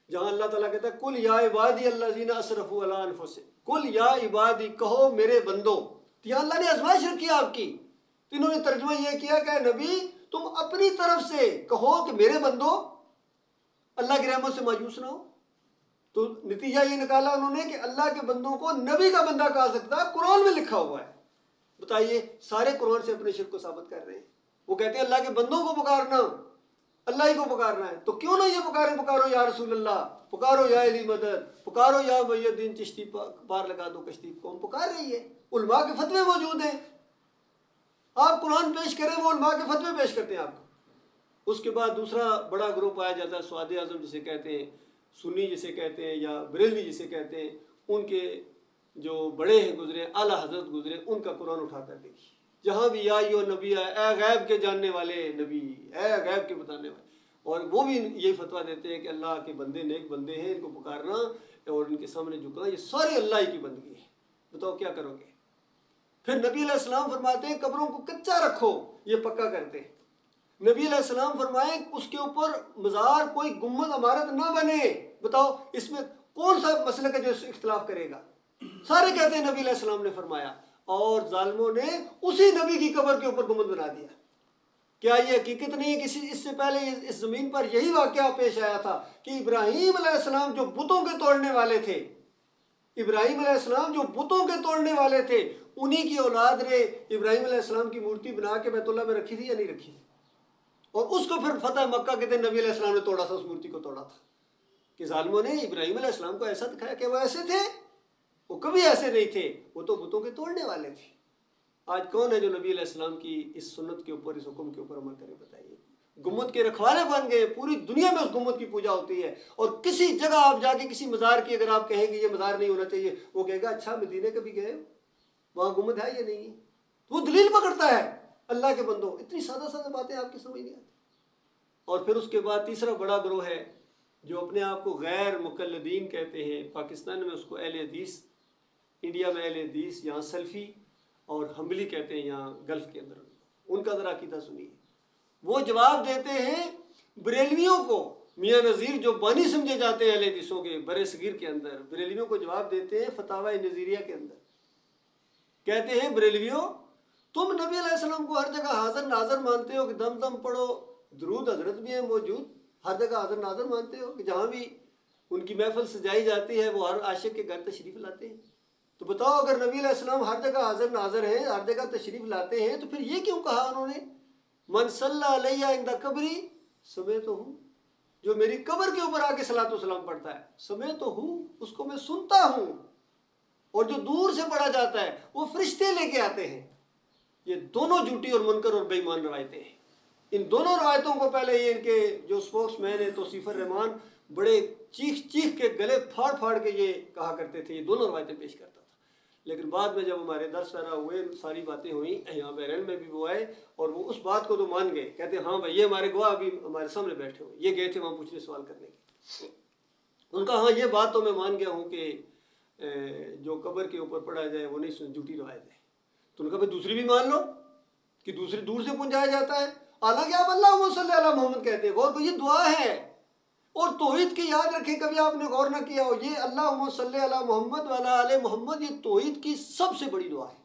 جہاں اللہ تعالیٰ کہتا ہے کل یا عبادی الذین اسرفوا علی انفسہم، کل یا عبادی، کہو میرے بندو. تو یہاں اللہ نے آزمائش رکھی آپ کی. تو انہوں نے ترجمہ یہ کیا کہ نبی تم اپنی طرف سے کہو کہ میرے بندو اللہ کی رحمت سے مایوس نہ ہو. تو نتیجہ یہ نکالا انہوں نے کہ اللہ کے بندوں کو نبی کا بندہ کہا سکتا ہے، قرآن میں لکھا ہوا ہے. بتائیے، سارے قرآن سے اپنے شرک کو ثابت کر رہے ہیں. وہ کہتے ہیں اللہ کے بندوں کو پکارنا اللہ ہی کو پکارنا ہے. تو کیوں نہ یہ پکاریں، پکارو یا رسول اللہ، پکارو یا علی مدد، پکارو یا وحی الدین چشتی پار لگا دو کشتی. قوم پکار رہی ہے، علماء کے فتوے موجود ہیں. آپ قرآن پیش کریں، وہ علماء کے فتوے پیش کرتے ہیں آپ کو. اس کے بعد دوسرا بڑا گروپ آیا جاتا ہے سواد اعظم جسے کہتے ہیں، سنی جسے کہتے ہیں، یا بریلوی جسے کہتے ہیں. ان کے جو بڑے ہیں گزرے، اعلیٰ حضرت گزرے، ان کا قرآن اٹھا کر دیکھیے. جہاں بھی یا ایھا نبی ہے، اے غیب کے جاننے والے نبی، اے غیب کے بتانے والے. اور وہ بھی یہی فتویٰ دیتے ہیں کہ اللہ کے بندے نیک بندے ہیں، ان کو پکارنا اور ان کے سامنے جھکنا یہ سارے اللہ ہی کی بندگی ہے. بتاؤ کیا کرو گے؟ پھر نبی علیہ السلام فرماتے ہیں قبروں کو کچا رکھو، یہ پکا کرتے ہیں. نبی علیہ السلام فرمائیں اس کے اوپر مزار کوئی گنبد عمارت نہ بنے. بتاؤ اس میں کون سا مسلک ہے جو اختلاف کرے گا؟ سارے کہتے ہیں نبی علیہ السلام نے فرمایا. اور ظالموں نے اسی نبی کی قبر کے اوپر گنبد بنا دیا. کیا یہ حقیقت نہیں ہے کہ اس سے پہلے اس زمین پر یہی واقعہ پیش آیا تھا کہ ابراہیم علیہ السلام جو بتوں کے توڑنے والے تھے، ابراہیم علیہ السلام جو بتوں کے توڑنے والے تھے، انہی کی اولاد نے ابراہیم علیہ السلام کی مورتی بنا کے بیت اللہ میں رکھی تھی یا نہیں رکھی تھی؟ اور اس کو پھر فتح مکہ کے دن نبی علیہ السلام نے توڑا تھا، اس مورتی کو توڑا تھا. کہ ظالموں نے ابراہیم علیہ السلام کو ایسا دکھایا کہ وہ ایسے تھے. وہ کبھی ایسے نہیں تھے، وہ تو بتوں کے توڑنے والے تھے. آج کون ہے جو نبی علیہ السلام کی اس سنت کے اوپر، اس حکم کے اوپر عمل کرے؟ بتائیے. گنبد کے رکھوالے بن گئے، پوری دنیا میں اس گنبد کی پوجا ہوتی ہے. اور کسی جگہ آپ جا کے کسی مزار کی اگر آپ کہیں کہ یہ مزار نہیں ہونا چاہیے، وہ کہے گا اچھا مدینے کبھی گئے وہاں گنبد ہے یا نہیں ہے؟ وہ دلیل پکڑتا ہے. اللہ کے بندوں، اتنی سادہ سادہ باتیں آپ کی سمجھ نہیں آتی. اور پھر اس کے بعد تیسرا بڑا گروہ ہے جو اپنے آپ کو غیر مقلدین کہتے ہیں. پاکستان میں اس کو اہل حدیث، انڈیا میں اہل حدیث، یہاں سلفی اور حنبلی کہتے ہیں یہاں گلف کے اندر. ان کا ذرا عقیدہ سنیے. وہ جواب دیتے ہیں بریلویوں کو. میاں نذیر جو بانی سمجھے جاتے ہیں اہل حدیثوں کے برِ صغیر کے اندر، بریلویوں کو جواب دیتے ہیں فتاوی نظیریہ کے اندر. کہتے ہیں بریلویوں تم نبی علیہ السلام کو ہر جگہ حاضر ناظر مانتے ہو کہ دم دم پڑھو، درود حضرت بھی ہیں موجود، ہر جگہ حاضر ناظر مانتے ہو کہ جہاں بھی ان کی محفل سجائی جاتی ہے وہ ہر عاشق کے گھر تشریف لاتے ہیں. تو بتاؤ اگر نبی علیہ السلام ہر جگہ حاضر ناظر ہیں، ہر جگہ تشریف لاتے ہیں، تو پھر یہ کیوں کہا انہوں نے من صلی علیہ عند قبری سمعتہ، جو میری قبر کے اوپر آ کے صلاۃ و سلام پڑھتا ہے، سمعتہ، اس کو میں سنتا ہوں. اور جو دور سے پڑھا جاتا ہے وہ فرشتے لے کے آتے ہیں. یہ دونوں جھوٹی اور منکر اور بے ایمان روایتیں ہیں. ان دونوں روایتوں کو پہلے یہ ان کے جو سپوکس مین ہیں توصیف الرحمان بڑے چیخ چیخ کے گلے پھاڑ پھاڑ کے یہ کہا کرتے تھے، یہ دونوں روایتیں پیش کرتا تھا. لیکن بعد میں جب ہمارے درس پیرا ہوئے، ساری باتیں ہوئیں، یہاں بحرین میں بھی وہ آئے اور وہ اس بات کو تو مان گئے. کہتے ہیں ہاں بھائی یہ ہمارے گواہ ابھی ہمارے سامنے بیٹھے ہوئے، یہ گئے تھے وہاں پوچھنے سوال کرنے کے. ان کا ہاں یہ بات تو میں مان گیا ہوں کہ جو قبر کے اوپر پڑھا جائے وہ نہیں جھوٹی روایت ہے. تو ان کا پھر دوسری بھی مان لو کہ دوسری دور سے پہنچایا جاتا ہے. حالانکہ آپ اللہم صلی علی محمد کہتے ہیں. غور کو یہ دعا ہے. اور توحید کی یاد رکھیں، کبھی آپ نے غور نہ کیا ہو، یہ اللہم صلی علی محمد وعلی آل محمد، یہ توحید کی سب سے بڑی دعا ہے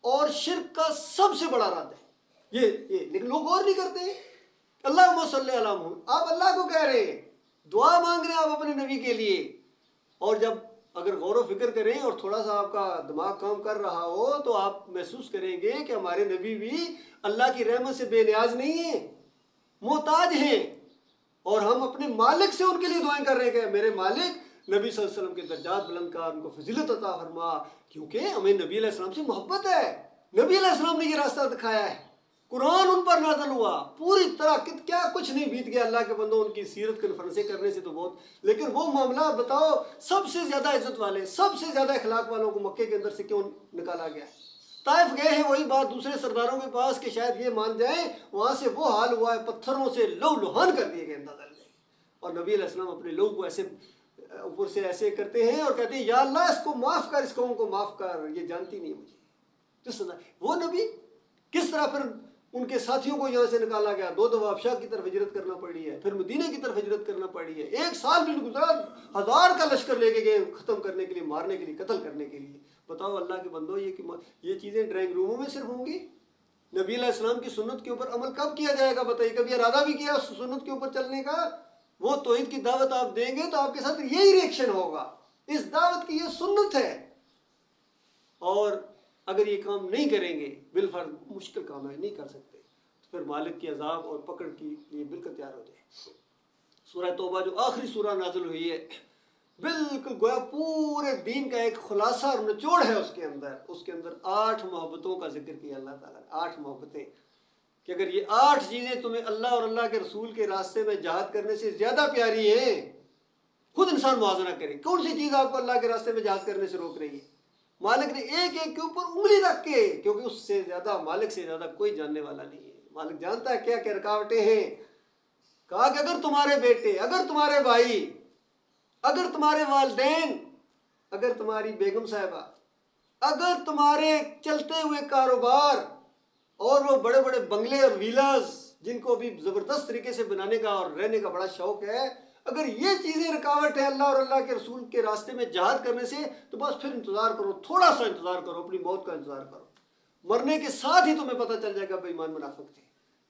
اور شرک کا سب سے بڑا رد ہے یہ لیکن لوگ غور نہیں کرتے ہیں۔ اللہم صلی علی محمد، آپ اللہ کو کہہ رہے ہیں، دعا مانگ رہے ہیں آپ اپنے نبی کے لیے، اور جب اگر غور و فکر کریں اور تھوڑا سا آپ کا دماغ کام کر رہا ہو تو آپ محسوس کریں گے کہ ہمارے نبی بھی اللہ کی رحمت سے بے نیاز نہیں ہیں، محتاج ہیں، اور ہم اپنے مالک سے ان کے لیے دعائیں کر رہے ہیں کہ میرے مالک نبی صلی اللہ علیہ وسلم کے درجات بلند کر، ان کو فضیلت عطا فرما، کیونکہ ہمیں نبی علیہ السلام سے محبت ہے، نبی علیہ السلام نے یہ راستہ دکھایا ہے، قرآن ان پر نازل ہوا پوری طرح، کیا کچھ نہیں بیت گیا اللہ کے بندوں ان کی سیرت کنفرنسیں کرنے سے تو بہت، لیکن وہ معاملہ بتاؤ سب سے زیادہ عزت والے، سب سے زیادہ اخلاق والوں کو مکے کے اندر سے کیوں نکالا گیا؟ طائف گئے ہیں، وہی بات دوسرے سرداروں کے پاس کہ شاید یہ مان جائیں، وہاں سے وہ حال ہوا ہے پتھروں سے لو لہان کر دیے گئے اندازہ لے، اور نبی علیہ السلام اپنے لوگوں کو ایسے اوپر سے ایسے کرتے ہیں اور کہتے ہیں یا اللہ اس کو معاف کر، اس قوم کو معاف کر، یہ جانتی نہیں مجھے، جس وہ نبی کس طرح پھر ان کے ساتھیوں کو یہاں سے نکالا گیا، 2 دفعہ حبشہ کی طرف ہجرت کرنا پڑی ہے، پھر مدینہ کی طرف ہجرت کرنا پڑی ہے، 1 سال بھی گزرا، 1000 کا لشکر لے کے گئے ختم کرنے کے لیے، مارنے کے لیے، قتل کرنے کے لیے۔ بتاؤ اللہ کے بندو، یہ چیزیں ڈرائنگ روموں میں صرف ہوں گی؟ نبی علیہ السلام کی سنت کے اوپر عمل کب کیا جائے گا بتائیے؟ کبھی ارادہ بھی کیا اس سنت کے اوپر چلنے کا؟ وہ توحید کی دعوت آپ دیں گے تو آپ کے ساتھ یہی ریئیکشن ہوگا، اس دعوت کی یہ سنت ہے، اور اگر یہ کام نہیں کریں گے بالفرض مشکل کام ہے، نہیں کر سکتے، تو پھر مالک کی عذاب اور پکڑ کے لیے بالکل تیار ہو جائے۔ سورہ توبہ جو آخری سورہ نازل ہوئی ہے، بالکل گویا پورے دین کا ایک خلاصہ اور نچوڑ ہے اس کے اندر 8 محبتوں کا ذکر کیا اللہ تعالیٰ نے، 8 محبتیں، کہ اگر یہ 8 چیزیں تمہیں اللہ اور اللہ کے رسول کے راستے میں جہاد کرنے سے زیادہ پیاری ہیں، خود انسان موازنہ کرے کون سی چیز آپ کو اللہ کے راستے میں جہاد کرنے سے روک رہی ہے؟ مالک نے ایک ایک کے اوپر انگلی رکھ کے، کیونکہ اس سے زیادہ مالک سے زیادہ کوئی جاننے والا نہیں ہے، مالک جانتا ہے کیا کیا رکاوٹیں ہیں۔ کہا کہ اگر تمہارے بیٹے، اگر تمہارے بھائی، اگر تمہارے والدین، اگر تمہاری بیگم صاحبہ، اگر تمہارے چلتے ہوئے کاروبار اور وہ بڑے بڑے بنگلے اور ویلاز جن کو بھی زبردست طریقے سے بنانے کا اور رہنے کا بڑا شوق ہے، اگر یہ چیزیں رکاوٹ ہے اللہ اور اللہ کے رسول کے راستے میں جہاد کرنے سے، تو بس پھر انتظار کرو، تھوڑا سا انتظار کرو، اپنی موت کا انتظار کرو، مرنے کے ساتھ ہی تمہیں پتہ چل جائے گا بے ایمان منافق تھے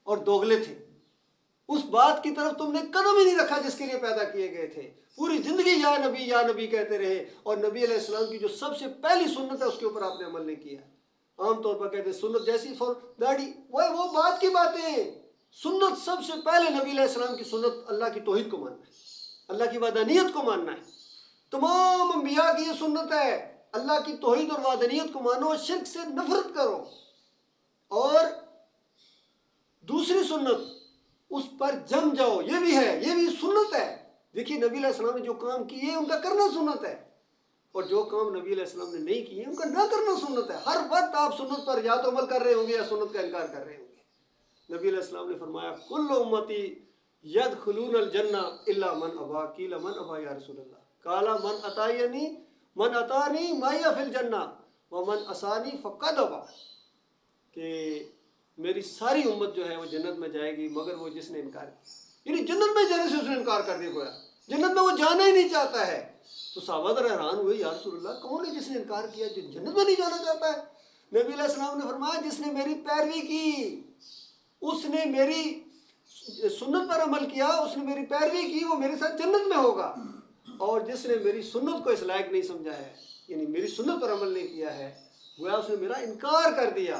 اور دوغلے تھے، اس بات کی طرف تم نے قدم ہی نہیں رکھا جس کے لیے پیدا کیے گئے تھے، پوری زندگی یا نبی کہتے رہے، اور نبی علیہ السلام کی جو سب سے پہلی سنت ہے اس کے اوپر آپ نے عمل نہیں کیا۔ عام طور پر کہتے ہیں سنت جیسی فور داڑھی، وہ بات کی باتیں، سنت سب سے پہلے نبی علیہ السلام کی سنت اللہ کی توحید کو ماننا ہے، اللہ کی وحدانیت کو ماننا ہے، تمام انبیاء کی یہ سنت ہے، اللہ کی توحید اور وحدانیت کو مانو، شرک سے نفرت کرو، اور دوسری سنت اس پر جم جاؤ، یہ بھی ہے، یہ بھی سنت ہے۔ دیکھیے نبی علیہ السلام نے جو کام کیے ان کا کرنا سنت ہے، اور جو کام نبی علیہ السلام نے نہیں کیے ان کا نہ کرنا سنت ہے۔ ہر وقت آپ سنت پر یا تو عمل کر رہے ہوں گے یا سنت کا انکار کر رہے ہوں گے۔ نبی علیہ السلام نے فرمایا کل امتی یدخلون الجنہ الا من ابا، قیل من ابا یا رسول اللہ، قال من اتانی معی فی الجنہ ومن عصانی فقد ابا، کہ میری ساری امت جو ہے وہ جنت میں جائے گی مگر وہ جس نے انکار کیا، یعنی جنت میں جانے سے اس نے انکار کر دیا، گویا جنت میں وہ جانا ہی نہیں چاہتا ہے۔ تو صحابہ ذرا حیران ہوئے، یا رسول اللہ کون ہے جس نے انکار کیا، جو جنت میں نہیں جانا چاہتا ہے؟ نبی علیہ السلام نے فرمایا جس نے میری پیروی کی، اس نے میری سنت پر عمل کیا، اس نے میری پیروی کی، وہ میرے ساتھ جنت میں ہوگا، اور جس نے میری سنت کو اس لائق نہیں سمجھا ہے، یعنی میری سنت پر عمل نہیں کیا ہے، گویا اس نے میرا انکار کر دیا،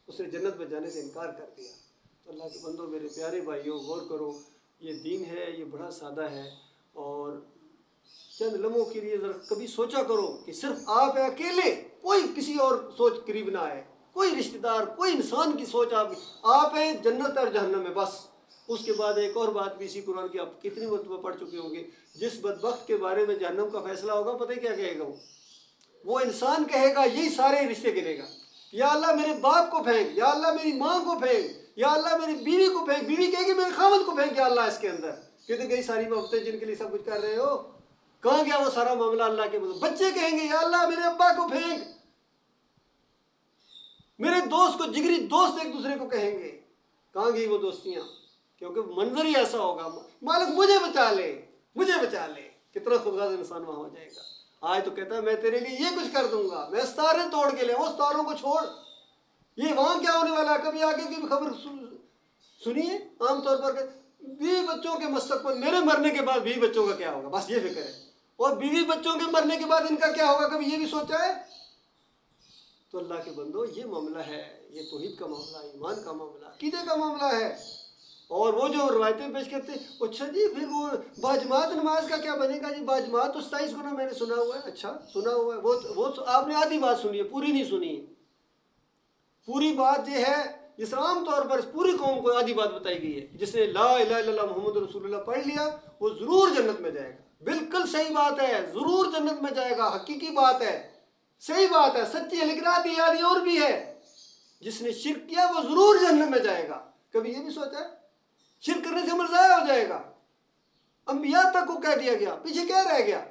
اس نے جنت میں جانے سے انکار کر دیا۔ تو اللہ کے بندوں، میرے پیارے بھائیوں، غور کرو، یہ دین ہے، یہ بڑا سادہ ہے، اور چند لمحوں کے لیے ذرا کبھی سوچا کرو کہ صرف آپ ہیں اکیلے، کوئی کسی اور سوچ قریب نہ آئے، کوئی رشتہ دار، کوئی انسان کی سوچ آپ ہیں جنت اور جہنم میں بس۔ اس کے بعد ایک اور بات بھی اسی قرآن کی آپ کتنی مرتبہ پڑھ چکے ہوں گے، جس بدبخت کے بارے میں جہنم کا فیصلہ ہوگا، پتہ ہی کیا کہے گا وہ انسان کہے گا، یہی سارے رشتے گنے گا، یا اللہ میرے باپ کو پھینک، یا اللہ میری ماں کو پھینک، یا اللہ میری بیوی کو پھینک، بیوی کہے گی میرے خاوند کو پھینک، یا اللہ اس کے اندر، کہتے گئی ساری محبتیں جن کے لیے سب کچھ کر رہے ہو، کہاں گیا وہ سارا معاملہ اللہ کے مطلب؟ بچے کہیں گے یا اللہ میرے ابا کو پھینک، میرے دوست کو، جگری دوست ایک دوسرے کو کہیں گے، کہاں گئی وہ دوستیاں؟ کیونکہ منظر ہی ایسا ہوگا، مالک مجھے بچا لے، مجھے بچا لے، کتنا خودغرض انسان وہاں ہو جائے گا۔ آج تو کہتا ہے میں تیرے لیے یہ کچھ کر دوں گا، میں ستارے توڑ کے لے، وہ ستاروں کو چھوڑ، یہ وہاں کیا ہونے والا ہے؟ کبھی آگے کی خبر سنیے؟ عام طور پر 20 بچوں کے مستقبل، میرے مرنے کے بعد 20 بچوں کا کیا ہوگا، بس یہ فکر ہے، اور 20 بچوں کے مرنے کے بعد ان کا کیا ہوگا، کبھی یہ بھی سوچا ہے؟ تو اللہ کے بندو، یہ معاملہ ہے، یہ توحید کا معاملہ، ایمان کا معاملہ، عقیدے کا معاملہ ہے۔ اور وہ جو روایتیں پیش کرتے ہیں، اچھا جی پھر وہ باجماعت نماز کا کیا بنے گا جی؟ باجماعت تو 27 گنا میں نے سنا ہوا ہے۔ اچھا سنا ہوا ہے، وہ آپ نے آدھی بات سنی ہے، پوری نہیں سنی ہے۔ پوری بات یہ ہے، جس عام طور پر پوری قوم کو آدھی بات بتائی گئی ہے، جس نے لا الہ الا اللہ محمد رسول اللہ پڑھ لیا وہ ضرور جنت میں جائے گا۔ بالکل صحیح بات ہے، ضرور جنت میں جائے گا، حقیقی بات ہے، صحیح بات ہے، سچی ہے، لیکن آدھی اور بھی ہے، جس نے شرک کیا وہ ضرور جہنم میں جائے گا۔ کبھی یہ بھی سوچا ہے؟ شرک کرنے سے عمل ضائع ہو جائے گا۔ انبیاء تک کو کہہ دیا گیا، پیچھے کیا رہ گیا؟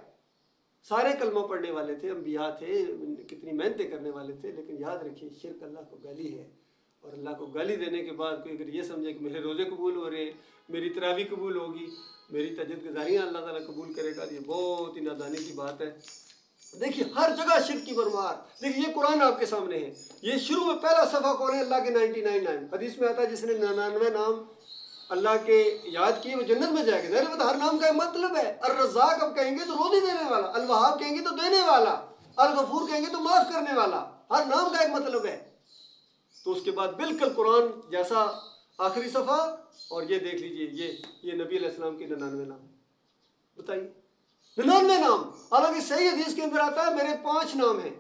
سارے کلمہ پڑھنے والے تھے، انبیاء تھے، کتنی محنتیں کرنے والے تھے، لیکن یاد رکھیے شرک اللہ کو گالی ہے، اور اللہ کو گالی دینے کے بعد کوئی اگر یہ سمجھے کہ میرے روزے قبول ہو رہے ہیں، میری تراویح قبول ہوگی، میری تہجد گزاریاں اللہ تعالیٰ قبول کرے گا، یہ بہت ہی نادانی کی بات ہے۔ دیکھیے ہر جگہ شرک کی برمار۔ دیکھیے یہ قرآن آپ کے سامنے ہے، یہ شروع میں پہلا صفحہ کون ہے؟ اللہ کے 99 نام۔ حدیث میں آتا ہے جس نے 99 نام اللہ کے یاد کیے وہ جنت میں جائے گا۔ ظاہر بات ہر نام کا ایک مطلب ہے۔ الرزاق اب کہیں گے تو روزی دینے والا، الوہاب کہیں گے تو دینے والا، الغفور کہیں گے تو معاف کرنے والا، ہر نام کا ایک مطلب ہے۔ تو اس کے بعد بالکل قرآن جیسا آخری صفحہ، اور یہ دیکھ لیجئے یہ نبی علیہ السلام کے 99 نام۔ بتائیے 99 نام، حالانکہ صحیح حدیث کے اندر آتا ہے میرے 5 نام ہیں،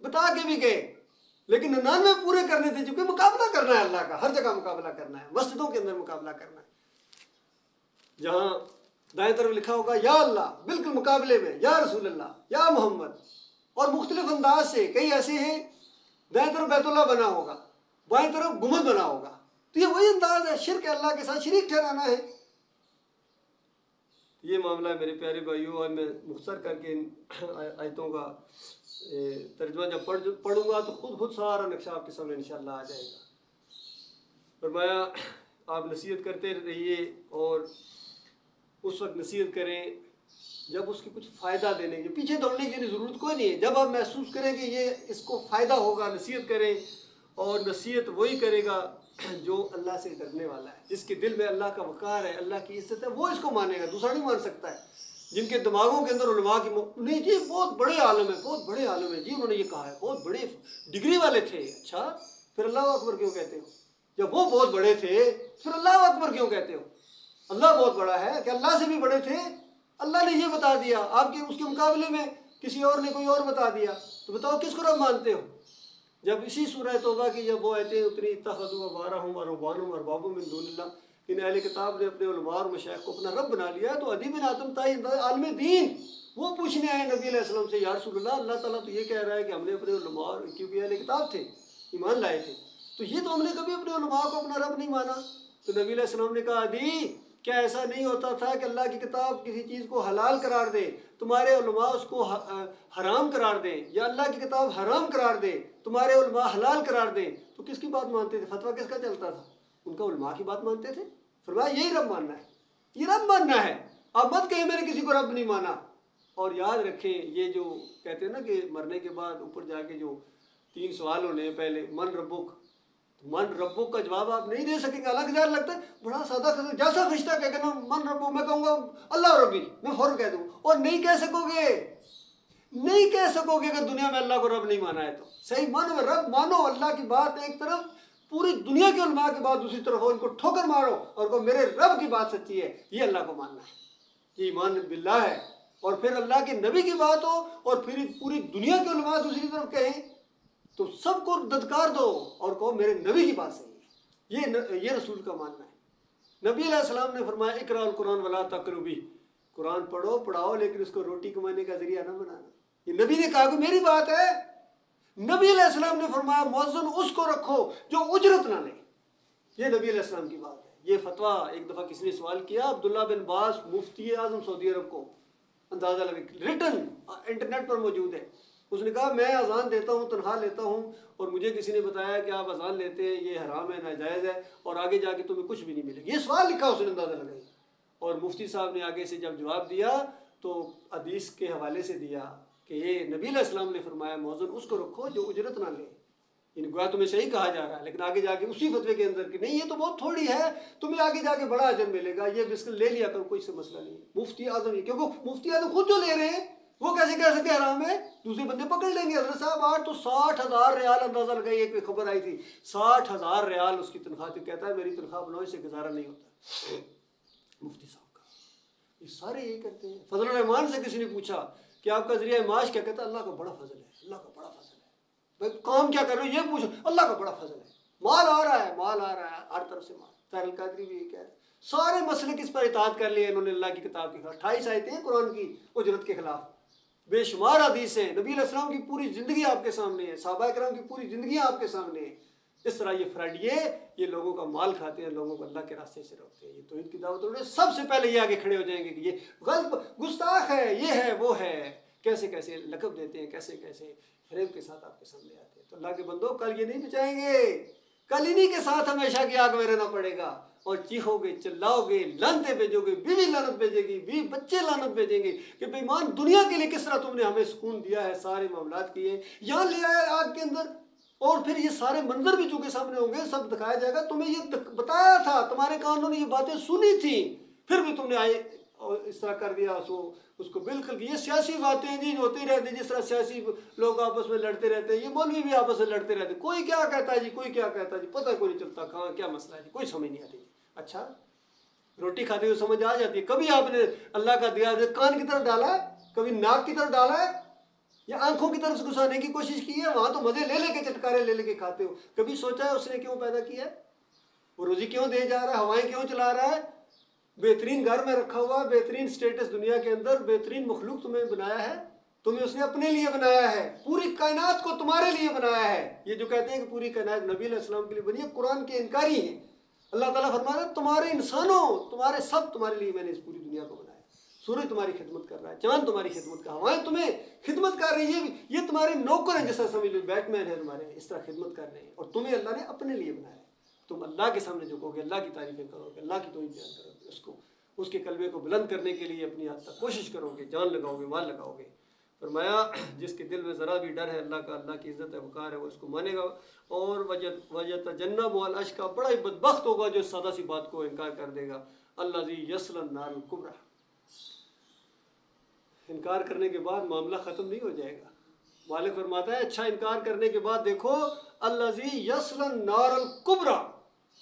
بتا کے بھی گئے، لیکن 99 پورے کرنے تھے، چونکہ مقابلہ کرنا ہے اللہ کا، ہر جگہ مقابلہ کرنا ہے، مسجدوں کے اندر مقابلہ کرنا ہے۔ جہاں دائیں طرف لکھا ہوگا یا اللہ، بالکل مقابلے میں یا رسول اللہ، یا محمد، اور مختلف انداز سے، کئی ایسے ہیں دائیں طرف بیت اللہ بنا ہوگا، بائیں طرف گنبد بنا ہوگا، تو یہ وہی انداز ہے، شرک اللہ کے ساتھ شریک ٹھہرانا ہے۔ یہ معاملہ ہے میرے پیارے بھائیوں، اور میں مختصر کر کے ان آیتوں کا ترجمہ جب پڑھوں گا تو خود سارا نقشہ آپ کے سامنے انشاءاللہ آ جائے گا۔ فرمایا آپ نصیحت کرتے رہیے، اور اس وقت نصیحت کریں جب اس کی کچھ فائدہ دینے کی، پیچھے دوڑنے کی ضرورت کوئی نہیں ہے، جب آپ محسوس کریں کہ یہ اس کو فائدہ ہوگا، نصیحت کریں، اور نصیحت وہی کرے گا جو اللہ سے ڈرنے والا ہے، جس کے دل میں اللہ کا وقار ہے، اللہ کی عزت ہے، وہ اس کو مانے گا، دوسرا نہیں مان سکتا ہے۔ جن کے دماغوں کے اندر علماء کی نہیں جی بہت بڑے عالم ہیں، بہت بڑے عالم ہیں جی، انہوں نے یہ کہا ہے، بہت بڑے ڈگری والے تھے، اچھا پھر اللہ اکبر کیوں کہتے ہو؟ جب وہ بہت بڑے تھے پھر اللہ اکبر کیوں کہتے ہو؟ اللہ بہت بڑا ہے کہ اللہ سے بھی بڑے تھے؟ اللہ نے یہ بتا دیا، آپ کے اس کے مقابلے میں کسی اور نے کوئی اور بتا دیا، تو بتاؤ کس کو رب مانتے ہو؟ جب اسی سورہ توبہ کی جب وہ آیتیں اتنی اتخذوا احبارهم ورهبانهم اربابا من دون اللہ، ان اہل کتاب نے اپنے علماء اور مشائخ کو اپنا رب بنا لیا، تو عدی بن حاتم تائی عالم دین وہ پوچھنے آئے نبی علیہ السلام سے، یا رسول اللہ تعالیٰ تو یہ کہہ رہا ہے کہ ہم نے اپنے علماء، کیونکہ اہل کتاب تھے ایمان لائے تھے، تو یہ تو ہم نے کبھی اپنے علماء کو اپنا رب نہیں مانا۔ تو نبی علیہ السلام نے کہا عدی کیا ایسا نہیں ہوتا تھا کہ اللہ کی کتاب کسی چیز کو حلال قرار دے، تمہارے علماء اس کو حرام قرار دیں، یا اللہ کی کتاب حرام قرار دے، تمہارے علماء حلال قرار دیں، تو کس کی بات مانتے تھے؟ فتویٰ کس کا چلتا تھا؟ ان کا علماء کی بات مانتے تھے۔ فرمایا یہی رب ماننا ہے، یہ رب ماننا ہے، اب مت کہیں میں نے کسی کو رب نہیں مانا۔ اور یاد رکھیں یہ جو کہتے ہیں نا کہ مرنے کے بعد اوپر جا کے جو 3 سوال ہونے ہیں، پہلے من ربک، من ربک کا جواب آپ نہیں دے سکیں گے، الگ ظاہر لگتا ہے بڑا سادہ، جیسا فرشتہ کہے گا نا من ربک، میں کہوں گا اللہ ربی، میں فوراً کہہ دوں، اور نہیں کہہ سکو گے، نہیں کہہ سکو گے کہ دنیا میں اللہ کو رب نہیں مانا ہے۔ تو صحیح مانو، رب مانو، اللہ کی بات ایک طرف، پوری دنیا کے علماء کی بات دوسری طرف ہو، ان کو ٹھوکر مارو اور کہو میرے رب کی بات سچی ہے، یہ اللہ کو ماننا ہے، یہ ایمان باللہ ہے۔ اور پھر اللہ کے نبی کی بات ہو اور پھر پوری دنیا کے علماء دوسری طرف کہیں تو سب کو ددکار دو اور کہو میرے نبی کی بات صحیح ہے، یہ رسول کا ماننا ہے۔ نبی علیہ السلام نے فرمایا اقرأ القرآن ولا تقروا به، قرآن پڑھو پڑھاؤ لیکن اس کو روٹی کمانے کا ذریعہ نہ بنانا۔ یہ نبی نے کہا کہ میری بات ہے۔ نبی علیہ السلام نے فرمایا مؤذن اس کو رکھو جو اجرت نہ لے، یہ نبی علیہ السلام کی بات ہے۔ یہ فتویٰ ایک دفعہ کسی نے سوال کیا عبداللہ بن باز مفتی اعظم سعودی عرب کو، اندازہ لگے ریٹن انٹرنیٹ پر موجود ہے، اس نے کہا میں اذان دیتا ہوں، تنخواہ لیتا ہوں، اور مجھے کسی نے بتایا کہ آپ اذان لیتے ہیں، یہ حرام ہے، ناجائز ہے، اور آگے جا کے تمہیں کچھ بھی نہیں ملے گا. یہ سوال لکھا اس نے، اندازہ لگائی. اور مفتی صاحب نے آگے سے جب جواب دیا تو حدیث کے حوالے سے دیا کہ یہ نبی علیہ السلام نے فرمایا موزن اس کو رکھو جو اجرت نہ لے. یعنی گویا تمہیں صحیح کہا جا رہا ہے، لیکن آگے جا کے اسی فتوے کے اندر کہ نہیں یہ تو بہت تھوڑی ہے، تمہیں آگے جا کے بڑا اجر ملے گا، یہ بسکل لے لیا کرو، کوئی سے مسئلہ نہیں ہے. مفتی اعظم یہ، کیونکہ مفتی اعظم خود جو لے رہے ہیں وہ کیسے کہہ سکتے حرام ہے؟ دوسرے بندے پکڑ لیں گے. حضرت صاحب آج تو 60,000 ریال، اندازہ لگائی، ایک خبر آئی تھی 60,000 ریال اس کی تنخواہ تھی. کہتا ہے میری تنخواہ بناؤ، اس سے گزارا نہیں ہوتا. مفتی صاحب کا یہ سارے یہی کرتے ہیں. فضل الرحمان سے کسی نے پوچھا کہ آپ کا ذریعہ معاش کیا؟ کہتا ہے اللہ کا بڑا فضل ہے، اللہ کا بڑا فضل ہے. بھائی کام کیا کر رہے ہو یہ پوچھو، اللہ کا بڑا فضل ہے، مال آ رہا ہے، مال آ رہا ہے، ہر طرف سے مال. طاہر القادری بھی یہ کہہ رہے ہیں. سارے مسئلے کس پر اطاعت کر لیے انہوں نے اللہ کی کتاب کے خلاف. 28 آیتیں ہیں قرآن کی اجرت کے خلاف، بے شمار حدیث ہیں، نبی علیہ السلام کی پوری زندگی آپ کے سامنے ہے، صحابہ کرام کی پوری زندگیاں آپ کے سامنے ہیں. اس طرح یہ فراڈیے یہ لوگوں کا مال کھاتے ہیں، لوگوں کو اللہ کے راستے سے روکتے ہیں. یہ توحید کی دعوت انہوں نے سب سے پہلے یہ آگے کھڑے ہو جائیں گے کہ یہ غلط گستاخ ہے، یہ ہے وہ ہے. کیسے کیسے لقب دیتے ہیں، کیسے کیسے فریب کے ساتھ آپ کے سامنے آتے ہیں. تو اللہ کے بندو کل یہ نہیں بچائیں گے، کل انہی کے ساتھ ہمیشہ کی آگ میں رہنا پڑے گا. اور چیخو گے، چلاؤ گے، لانتیں بھیجو گے، بیوی لعنت بھیجے گی، بیوی بچے لعنت بھیجیں گے کہ بے ایمان دنیا کے لیے کس طرح تم نے ہمیں سکون دیا ہے، سارے معاملات کیے، یہاں لے آئے آگ کے اندر. اور پھر یہ سارے منظر بھی چونکہ سامنے ہوں گے، سب دکھایا جائے گا. تمہیں یہ بتایا تھا، تمہارے کانوں نے یہ باتیں سنی تھیں، پھر بھی تم نے آئے اور اس طرح کر دیا اس کو بالکل. یہ سیاسی باتیں جی ہوتی رہتی ہیں، جس طرح سیاسی لوگ آپس میں لڑتے رہتے ہیں، یہ مولوی بھی آپس میں لڑتے رہتے ہیں. کوئی کیا کہتا ہے جی، کوئی کیا کہتا ہے جی، پتہ کوئی نہیں چلتا کہاں کیا مسئلہ ہے جی، کوئی سمجھ نہیں آتی. اچھا روٹی کھاتے ہوئے سمجھ آ جاتی ہے. کبھی آپ نے اللہ کا دیا کان کی طرف ڈالا ہے، کبھی ناک کی طرف ڈالا ہے، یا آنکھوں کی طرف سے گھسانے کی کوشش کی ہے؟ وہاں تو مزے لے لے کے چٹکارے لے لے کے کھاتے ہو. کبھی سوچا ہے اس نے کیوں پیدا کیا ہے، وہ روزی کیوں دے جا رہا ہے، ہوائیں کیوں چلا رہا ہے، بہترین گھر میں رکھا ہوا، بہترین سٹیٹس دنیا کے اندر، بہترین مخلوق تمہیں بنایا ہے، تمہیں اس نے اپنے لیے بنایا ہے، پوری کائنات کو تمہارے لیے بنایا ہے. یہ جو کہتے ہیں کہ پوری کائنات نبی علیہ السلام کے لیے بنی ہے، قرآن کے انکاری ہیں. اللہ تعالیٰ فرما رہا ہے تمہارے انسانوں، تمہارے سب تمہارے لیے میں نے اس پوری دنیا کو بنایا. سورج تمہاری خدمت کر رہا ہے، چاند تمہاری خدمت کر، ہوائیں تمہیں خدمت کر رہی ہیں، یہ تمہارے نوکر ہیں، جیسا سمجھ لو بیٹ مین ہے تمہارے، اس طرح خدمت کر رہے ہیں. اور تمہیں اللہ نے اپنے لیے بنایا ہے. تم اللہ کے سامنے جھکو گے، اللہ کی تعریفیں کرو گے، اللہ کی توحید بیان کرو گے، اس کے کلمے کو بلند کرنے کے لیے اپنی حد تک کوشش کرو گے، جان لگاؤ گے، مال لگاؤ گے. فرمایا جس کے دل میں ذرا بھی ڈر ہے اللہ کا، اللہ کی عزت ہے، وقار ہے، وہ اس کو مانے گا. اور وَيَتَجَنَّبُهَا الْأَشْقَى، بڑا ہی بدبخت ہوگا جو سادہ سی بات کو انکار کر دے گا. الَّذِي يَصْلَى النَّارَ الْكُبْرَى. انکار کرنے کے بعد معاملہ ختم نہیں ہو جائے گا. مالک فرماتا ہے اچھا انکار کرنے کے بعد دیکھو الَّذِي يَصْلَى النَّارَ الْكُبْرَى،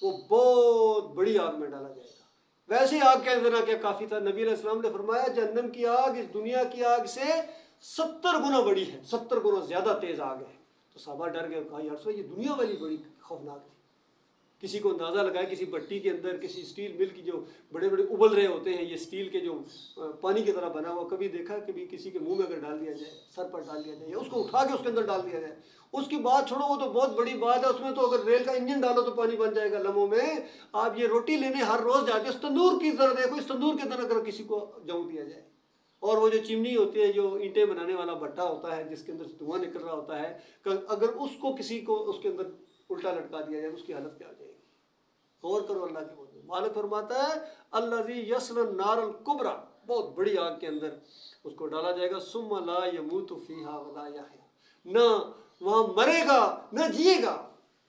وہ بہت بڑی آگ میں ڈالا جائے گا. ویسے آگ کے اندر کیا کافی تھا. نبی علیہ السلام نے فرمایا جہنم کی آگ اس دنیا کی آگ سے 70 گنا بڑی ہے، 70 گنا زیادہ تیز آگ ہے. تو صحابہ ڈر گئے، کہا یار یہ دنیا والی بڑی خوفناک تھی. کسی کو اندازہ لگائے کسی بٹی کے اندر، کسی اسٹیل مل کی جو بڑے بڑے ابل رہے ہوتے ہیں، یہ اسٹیل کے جو پانی کی طرح بنا ہوا، کبھی دیکھا کبھی کسی کے منہ میں اگر ڈال دیا جائے، سر پر ڈال دیا جائے، یا اس کو اٹھا کے اس کے اندر ڈال دیا جائے، اس کی بات چھوڑو، وہ تو بہت بڑی بات ہے. اس میں تو اگر ریل کا انجن ڈالو تو پانی بن جائے گا لمحوں میں. آپ یہ روٹی لینے ہر روز جاتے ہیں، اس تندور کی طرح دیکھو، اس تندور کے اندر اگر کسی کو جاؤں دیا جائے، اور وہ جو چمنی ہوتی ہے، جو اینٹیں بنانے والا بھٹا ہوتا ہے جس کے اندر سے دھواں نکل رہا ہوتا ہے، اگر اس کو کسی کو اس کے اندر الٹا لٹکا دیا جائے، اس کی حالت کیا ہو جائے گی. غور کرو اللہ کے بندو. مالک فرماتا ہے الذی یصلی النار الکبریٰ، بہت بڑی آگ کے اندر اس کو ڈالا جائے گا. ثم لا یموت فیہا ولا یحیا، نہ وہاں مرے گا نہ جیے گا.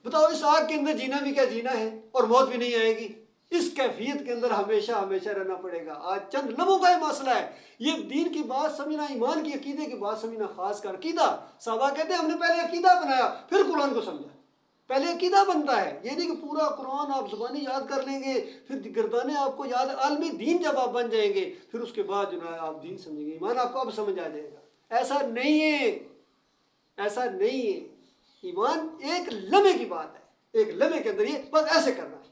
بتاؤ اس آگ کے اندر جینا بھی کیا جینا ہے، اور موت بھی نہیں آئے گی. اس کیفیت کے اندر ہمیشہ ہمیشہ رہنا پڑے گا. آج چند لمحوں کا یہ مسئلہ ہے. یہ دین کی بات سمجھنا، ایمان کی عقیدے کی بات سمجھنا، خاص کر عقیدہ. صحابہ کہتے ہیں ہم نے پہلے عقیدہ بنایا پھر قرآن کو سمجھا. پہلے عقیدہ بنتا ہے، یہ نہیں کہ پورا قرآن آپ زبانی یاد کر لیں گے، پھر گردانے آپ کو یاد، عالمی دین جب آپ بن جائیں گے پھر اس کے بعد جو ہے آپ دین سمجھیں گے، ایمان آپ کو اب سمجھ آ جائے گا. ایسا نہیں ہے، ایسا نہیں ہے. ایمان ایک لمحے کی بات ہے، ایک لمحے کے اندر یہ بس ایسے کرنا ہے،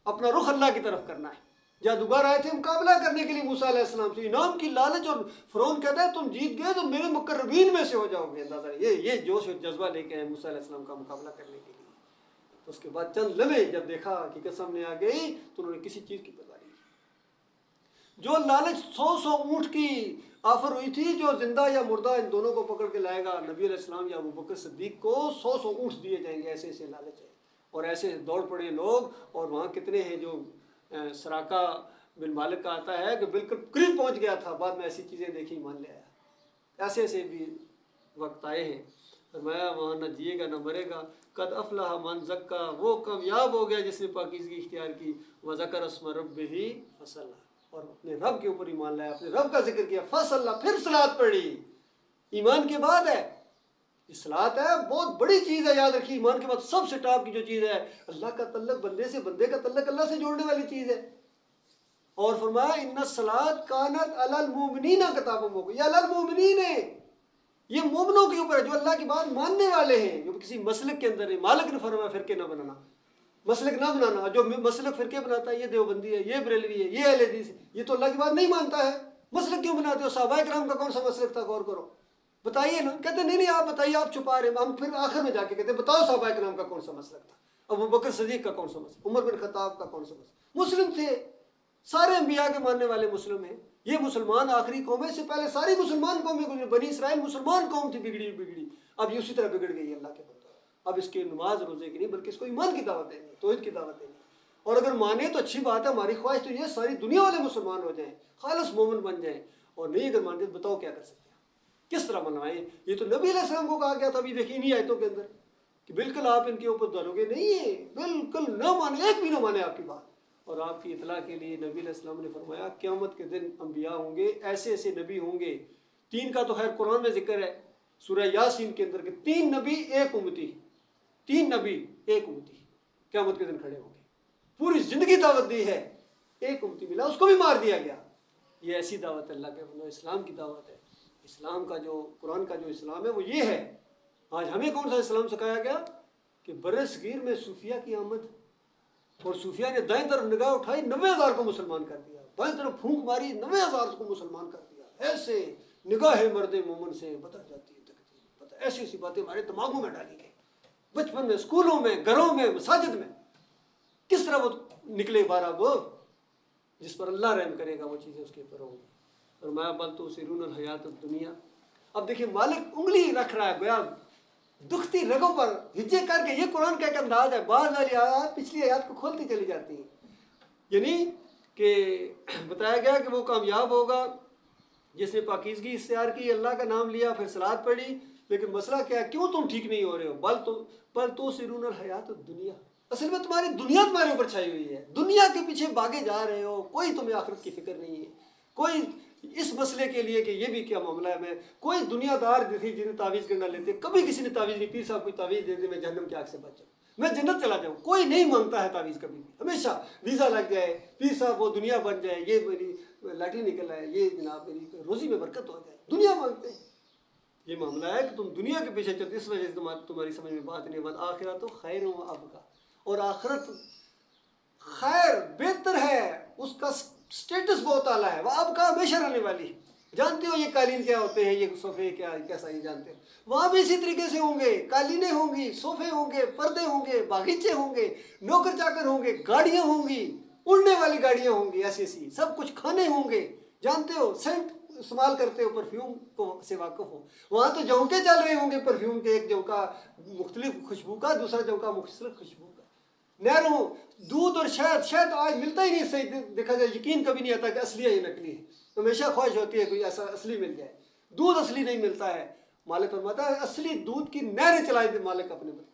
اپنا رخ اللہ کی طرف کرنا ہے. جادوگر آئے تھے مقابلہ کرنے کے لیے موسیٰ علیہ السلام سے، انعام کی لالچ، اور فرعون کہتا ہے تم جیت گئے تو میرے مقربین میں سے ہو جاؤ گے. اندازہ یہ جوش و جذبہ لے کے آئے موسیٰ علیہ السلام کا مقابلہ کرنے کے لیے. اس کے بعد چند لمحے جب دیکھا حقیقت سامنے آ گئی تو انہوں نے کسی چیز کی پرواہ نہیں کی. جو لالچ 100 اونٹ کی آفر ہوئی تھی، جو زندہ یا مردہ ان دونوں کو پکڑ کے لائے گا، نبی علیہ السلام یا ابوبکر صدیق کو 100 اونٹ دیے جائیں گے، ایسے ایسے لالچ ہے۔ اور ایسے دوڑ پڑے لوگ، اور وہاں کتنے ہیں جو سراقہ بن مالک کا آتا ہے کہ بالکل قریب پہنچ گیا تھا، بعد میں ایسی چیزیں دیکھی مان لے آیا۔ ایسے ایسے بھی وقت آئے ہیں۔ فرمایا وہاں نہ جیے گا نہ مرے گا۔ قد افلح من زکا، وہ کامیاب ہو گیا جس نے پاکیزگی اختیار کی، وذکر اسم ربہ فصلی، اور اپنے رب کے اوپر ایمان لایا، اپنے رب کا ذکر کیا، فصلی، پھر صلاۃ پڑھی۔ ایمان کے بعد ہے یہ صلاۃ ہے، بہت بڑی چیز ہے، یاد رکھیے۔ ایمان کے بعد سب سے ٹاپ کی جو چیز ہے، اللہ کا تعلق بندے سے، بندے کا تعلق اللہ سے جوڑنے والی چیز ہے۔ اور فرمایا ان الصلاۃ کانت علی المؤمنین کتابا موقوتا، یہ علی المؤمنین ہے، یہ مومنوں کے اوپر ہے جو اللہ کی بات ماننے والے ہیں، جو کسی مسلک کے اندر ہے۔ مالک نے فرمایا فرقے نہ بنانا، مسلک نہ بنانا۔ جو مسلک فرقے بناتا ہے، یہ دیوبندی ہے، یہ بریلوی ہے، یہ اہل حدیث ہے، یہ تو اللہ کی بات نہیں مانتا ہے۔ مسلک کیوں بناتے ہو؟ صحابہ کرام کا کون سا مسلک تھا؟ غور کرو، بتائیے نا۔ کہتے نہیں نہیں آپ بتائیے، آپ چھپا رہے ہیں۔ ہم پھر آخر میں جا کے کہتے ہیں بتاؤ صحابہ کرام کا کون سا مسلک تھا، ابو بکر صدیق کا کون سا مسلک، عمر بن خطاب کا کون سا مسلک؟ مسلم تھے، سارے انبیاء کے ماننے والے مسلم ہیں۔ یہ مسلمان آخری قوم ہے، اس سے پہلے ساری مسلمان قومیں گزری، بنی اسرائیل مسلمان قوم تھی، بگڑی، اب یہ اسی طرح بگڑ گئی اللہ کے بندوں۔ اب اس کی نماز روزے کی نہیں، بلکہ اس کو ایمان کی دعوت دینی ہے، توحید کی دعوت دینی ہے۔ اور اگر مانے تو اچھی بات ہے، ہماری خواہش تو یہ ساری دنیا والے مسلمان ہو جائیں، خالص مومن بن جائیں، اور نہیں اگر مانتے تو بتاؤ کیا کر سکتے ہیں، کس طرح منوائیں؟ یہ تو نبی علیہ السلام کو کہا گیا تھا، ابھی دیکھیے انہی آیتوں کے اندر کہ بالکل آپ ان کے اوپر ڈرو گے نہیں ہے، بالکل نہ مانے، ایک بھی نہ مانے آپ کی بات۔ اور آپ کی اطلاع کے لیے نبی علیہ السلام نے فرمایا قیامت کے دن انبیاء ہوں گے، ایسے ایسے نبی ہوں گے، 3 کا تو خیر قرآن میں ذکر ہے سورہ یاسین کے اندر کہ 3 نبی ایک امتی، 3 نبی ایک امتی قیامت کے دن کھڑے ہوں گے۔ پوری زندگی دعوت دی ہے، ایک امتی ملا، اس کو بھی مار دیا گیا۔ یہ ایسی دعوت اللہ کے بندو، اسلام کی دعوت ہے۔ اسلام کا جو قرآن کا جو اسلام ہے وہ یہ ہے۔ آج ہمیں کون سا اسلام سکھایا گیا کہ برصغیر میں صوفیہ کی آمد، اور صوفیہ نے دائیں طرف نگاہ اٹھائی 90,000 کو مسلمان کر دیا، بائیں طرف پھونک ماری 90,000 کو مسلمان کر دیا۔ ایسے نگاہ مرد مومن سے بدل جاتی ہے تقدیر، پتہ ایسی ایسی باتیں ہمارے دماغوں میں ڈالی گئی، بچپن میں، اسکولوں میں، گھروں میں، مساجد میں۔ کس طرح وہ نکلے بارہ وہ جس پر اللہ رحم کرے گا، وہ چیزیں اس کے اوپر ہوں گی۔ فرمایا بل تؤثرون الحیات الدنیا۔ اب دیکھیے مالک انگلی رکھ رہا ہے، گویا دکھتی رگوں پر ہجے کر کے، یہ قرآن کا ایک انداز ہے۔ بعض والی آیات پچھلی آیات کو کھولتی چلی جاتی ہیں، یعنی کہ بتایا گیا کہ وہ کامیاب ہوگا جس نے پاکیزگی اختیار کی، اللہ کا نام لیا، پھر صلاۃ پڑھی۔ لیکن مسئلہ کیا ہے، کیوں تم ٹھیک نہیں ہو رہے ہو؟ بل تؤثرون الحیات الدنیا، اصل میں تمہاری دنیا تمہارے اوپر چھائی ہوئی ہے، دنیا کے پیچھے بھاگے جا رہے ہو، کوئی تمہیں آخرت کی فکر نہیں ہے، کوئی اس مسئلے کے لیے کہ یہ بھی کیا معاملہ ہے۔ میں کوئی دنیا دار تھی جنہیں تعویذ کرنا لیتے، کبھی کسی نے تعویذ نہیں، پیر صاحب کوئی تعویذ دے دے میں جہنم کی آگ سے بچ جاؤں، میں جنت چلا جاؤں، کوئی نہیں مانگتا ہے تعویذ کبھی بھی۔ ہمیشہ ویزا لگ جائے، پیر صاحب وہ دنیا بن جائے، یہ میری لاٹری نکل آئے، یہ جناب میری روزی میں برکت ہو جائے، دنیا مانگتے ہیں۔ یہ معاملہ ہے کہ تم دنیا کے پیچھے چلتے، اس وجہ سے تمہاری سمجھ میں بات نہیں بات۔ آخرت تو خیر و ابقا، اور آخرت خیر بہتر ہے، اس کا سٹیٹس بہت اعلیٰ ہے، وہ ابقا ہمیشہ رہنے والی۔ جانتے ہو یہ قالین کیا ہوتے ہیں، یہ صوفے کیا کیسا، یہ جانتے ہو؟ وہاں بھی اسی طریقے سے ہوں گے، قالینیں ہوں گی، صوفے ہوں گے، پردے ہوں گے، باغیچے ہوں گے، نوکر چاکر ہوں گے، گاڑیاں ہوں گی، اڑنے والی گاڑیاں ہوں گی، ایسی ایسی سب کچھ کھانے ہوں گے۔ جانتے ہو سینٹ استعمال کرتے ہو، پرفیوم کو سے واقف ہو، وہاں تو جھونکے چل رہے ہوں گے پرفیوم کے، ایک جھونکا مختلف خوشبو کا، دوسرا جھونکا مختلف خوشبو کا۔ نہروں دودھ اور شہد آج ملتا ہی نہیں، صحیح دیکھا جائے یقین کبھی نہیں آتا کہ اصلی ہے یا نکلی ہے، ہمیشہ خواہش ہوتی ہے کوئی ایسا اصلی مل جائے۔ دودھ اصلی نہیں ملتا ہے، مالک فرماتا ہے اصلی دودھ کی نہریں چلائے دے مالک اپنے بندے،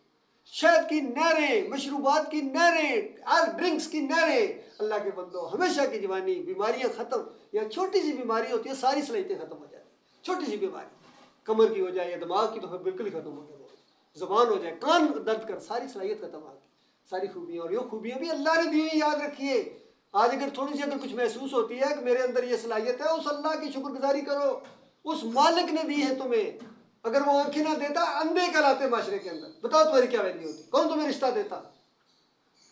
شہد کی نہریں، مشروبات کی نہریں، ہر ڈرنکس کی نہریں۔ اللہ کے بندو ہمیشہ کی جوانی، بیماریاں ختم، یا چھوٹی سی بیماری ہوتی ہے ساری صلاحیتیں ختم ہو جاتی ہیں، چھوٹی سی بیماری کمر کی ہو جائے یا دماغ کی تو پھر بالکل ہی ختم ہو جائے، زبان ہو جائے، کان درد کر، ساری صلاحیت ختم آ گئی، ساری خوبیاں۔ اور یہ خوبیاں بھی اللہ نے دی ہوئی، یاد رکھیے۔ آج اگر تھوڑی سی اگر کچھ محسوس ہوتی ہے کہ میرے اندر یہ صلاحیت ہے، اس اللہ کی شکر گزاری کرو، اس مالک نے دی ہے تمہیں۔ اگر وہ آنکھیں نہ دیتا، اندھے کہلاتے معاشرے کے اندر، بتاؤ تمہاری کیا ویلیو ہوتی، کون تمہیں رشتہ دیتا؟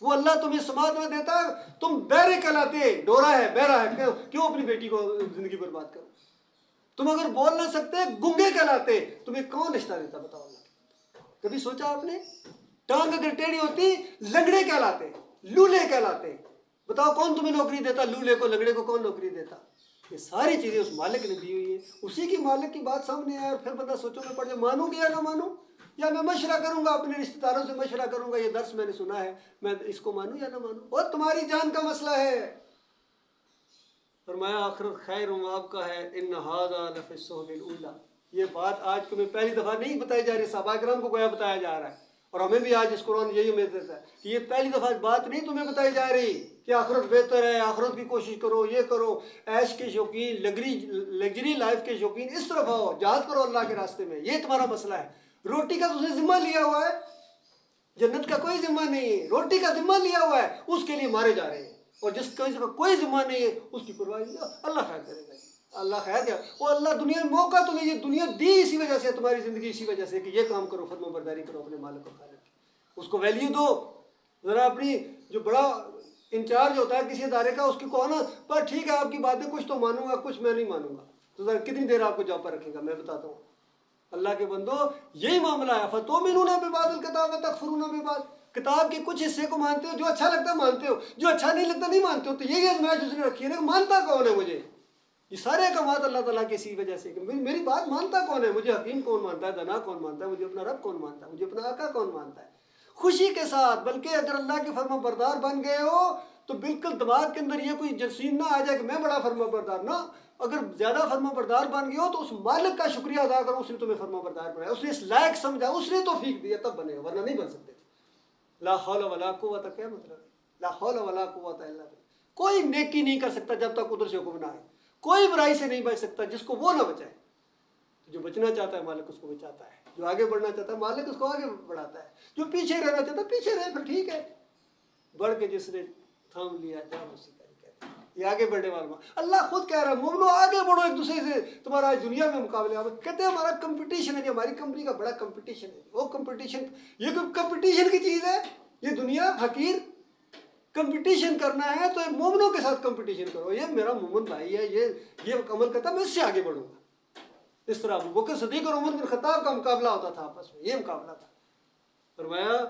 وہ اللہ تمہیں سماعت نہ دیتا، تم بہرے کہلاتے، ڈورا ہے، بہرا ہے، کیوں اپنی بیٹی کو زندگی برباد کرو؟ تم اگر بول نہ سکتے، گنگے کہلاتے، تمہیں کون رشتہ دیتا؟ بتاؤ اللہ، کبھی سوچا آپ نے؟ ٹانگ اگر ٹیڑھی ہوتی، لنگڑے کہلاتے، لولے کہلاتے، بتاؤ کون تمہیں نوکری دیتا؟ لولے کو لنگڑے کو کون نوکری دیتا؟ یہ ساری چیزیں اس مالک نے دی ہوئی ہیں، اسی کی مالک کی بات سامنے آئے اور پھر بندہ سوچو میں پڑھ جائے مانوں گا یا نہ مانوں، یا میں مشورہ کروں گا اپنے رشتہ داروں سے مشورہ کروں گا یہ درس میں نے سنا ہے میں اس کو مانوں یا نہ مانوں، اور تمہاری جان کا مسئلہ ہے۔ فرمایا آخرت خیر آپ کا ہے، ان ھذا لفی الصحف الاولی، یہ بات آج تمہیں پہلی دفعہ نہیں بتائی جا رہی، صحابہ کرام کو گویا بتایا جا رہا ہے، اور ہمیں بھی آج اس قرآن یہی امید دیتا ہے کہ یہ پہلی دفعہ بات نہیں تمہیں بتائی جا رہی کہ آخرت بہتر ہے، آخرت کی کوشش کرو، یہ کرو، عیش کے شوقین، لگژری لائف کے شوقین اس طرف آؤ، جہاد کرو اللہ کے راستے میں، یہ تمہارا مسئلہ ہے۔ روٹی کا تم نے ذمہ لیا ہوا ہے، جنت کا کوئی ذمہ نہیں ہے، روٹی کا ذمہ لیا ہوا ہے، اس کے لیے مارے جا رہے ہیں، اور جس کا کوئی ذمہ نہیں ہے اس کی پرواہ نہیں، اللہ خیر کرے گا، اللہ خیر کیا، وہ اللہ دنیا میں موقع تمہیں یہ دنیا دی اسی وجہ سے، تمہاری زندگی اسی وجہ سے کہ یہ کام کرو، فرما برداری کرو اپنے مالک اور خالق کی، اس کو ویلیو دو ذرا، اپنی جو بڑا انچارج ہوتا ہے کسی ادارے کا اس کی کہو نا پر ٹھیک ہے آپ کی باتیں کچھ تو مانوں گا کچھ میں نہیں مانوں گا، تو ذرا کتنی دیر آپ کو جاب پر رکھے گا، میں بتاتا ہوں اللہ کے بندو یہی معاملہ ہے، فتؤمنون ببعض الکتاب وتکفرون ببعض، کتاب کے کچھ حصے کو مانتے ہو، جو اچھا لگتا ہے مانتے ہو، جو اچھا نہیں لگتا نہیں مانتے ہو، تو یہی آزمائش اس نے رکھی ہے نا، مانتا کون ہے مجھے، یہ سارے احکامات اللہ تعالیٰ کی اسی وجہ سے کہ میری بات مانتا کون ہے، مجھے حکیم کون مانتا ہے، دانا کون مانتا ہے، مجھے اپنا رب کون مانتا ہے، مجھے اپنا آقا کون مانتا ہے، خوشی کے ساتھ، بلکہ اگر اللہ کے فرما بردار بن گئے ہو تو بالکل دماغ کے اندر یہ کوئی جرثیم نہ آ جائے کہ میں بڑا فرما بردار، نہ، اگر زیادہ فرما بردار بن گئے ہو تو اس مالک کا شکریہ ادا کرو، اس نے تمہیں فرما بردار بنایا، اس نے اس لائق سمجھا، اس نے توفیق دیا تب بنے، ورنہ نہیں بن سکتے تھے۔ لا حول ولا قوت، کیا مطلب ہے لا حول ولا قوت الا باللہ، کوئی نیکی نہیں کر سکتا جب تک ادھر سے حکم نہ آئے، کوئی برائی سے نہیں بچ سکتا جس کو وہ نہ بچائے، جو بچنا چاہتا ہے مالک اس کو بچاتا ہے، جو آگے بڑھنا چاہتا ہے مالک اس کو آگے بڑھاتا ہے، جو پیچھے رہنا چاہتا ہے پیچھے رہے، پھر ٹھیک ہے، بڑھ کے جس نے تھام لیا جا اسی کا کہتے ہیں، یہ آگے بڑھنے والا اللہ خود کہہ رہا ہے مومنو آگے بڑھو ایک دوسرے سے، تمہارا آج دنیا میں مقابلہ ہے، کہتے ہیں ہمارا کمپٹیشن ہے، ہماری کمپنی کا بڑا کمپٹیشن ہے، وہ کمپٹیشن، یہ کوئی کمپٹیشن کی چیز ہے، یہ دنیا حقیر، کمپٹیشن کرنا ہے تو مومنوں کے ساتھ کمپٹیشن کرو، یہ میرا مومن بھائی ہے، یہ عمل کرتا ہے میں اس سے آگے بڑھوں گا، اس طرح ابو بکر صدیق اور عمر بن خطاب کا مقابلہ ہوتا تھا آپس میں، یہ مقابلہ تھا۔ فرمایا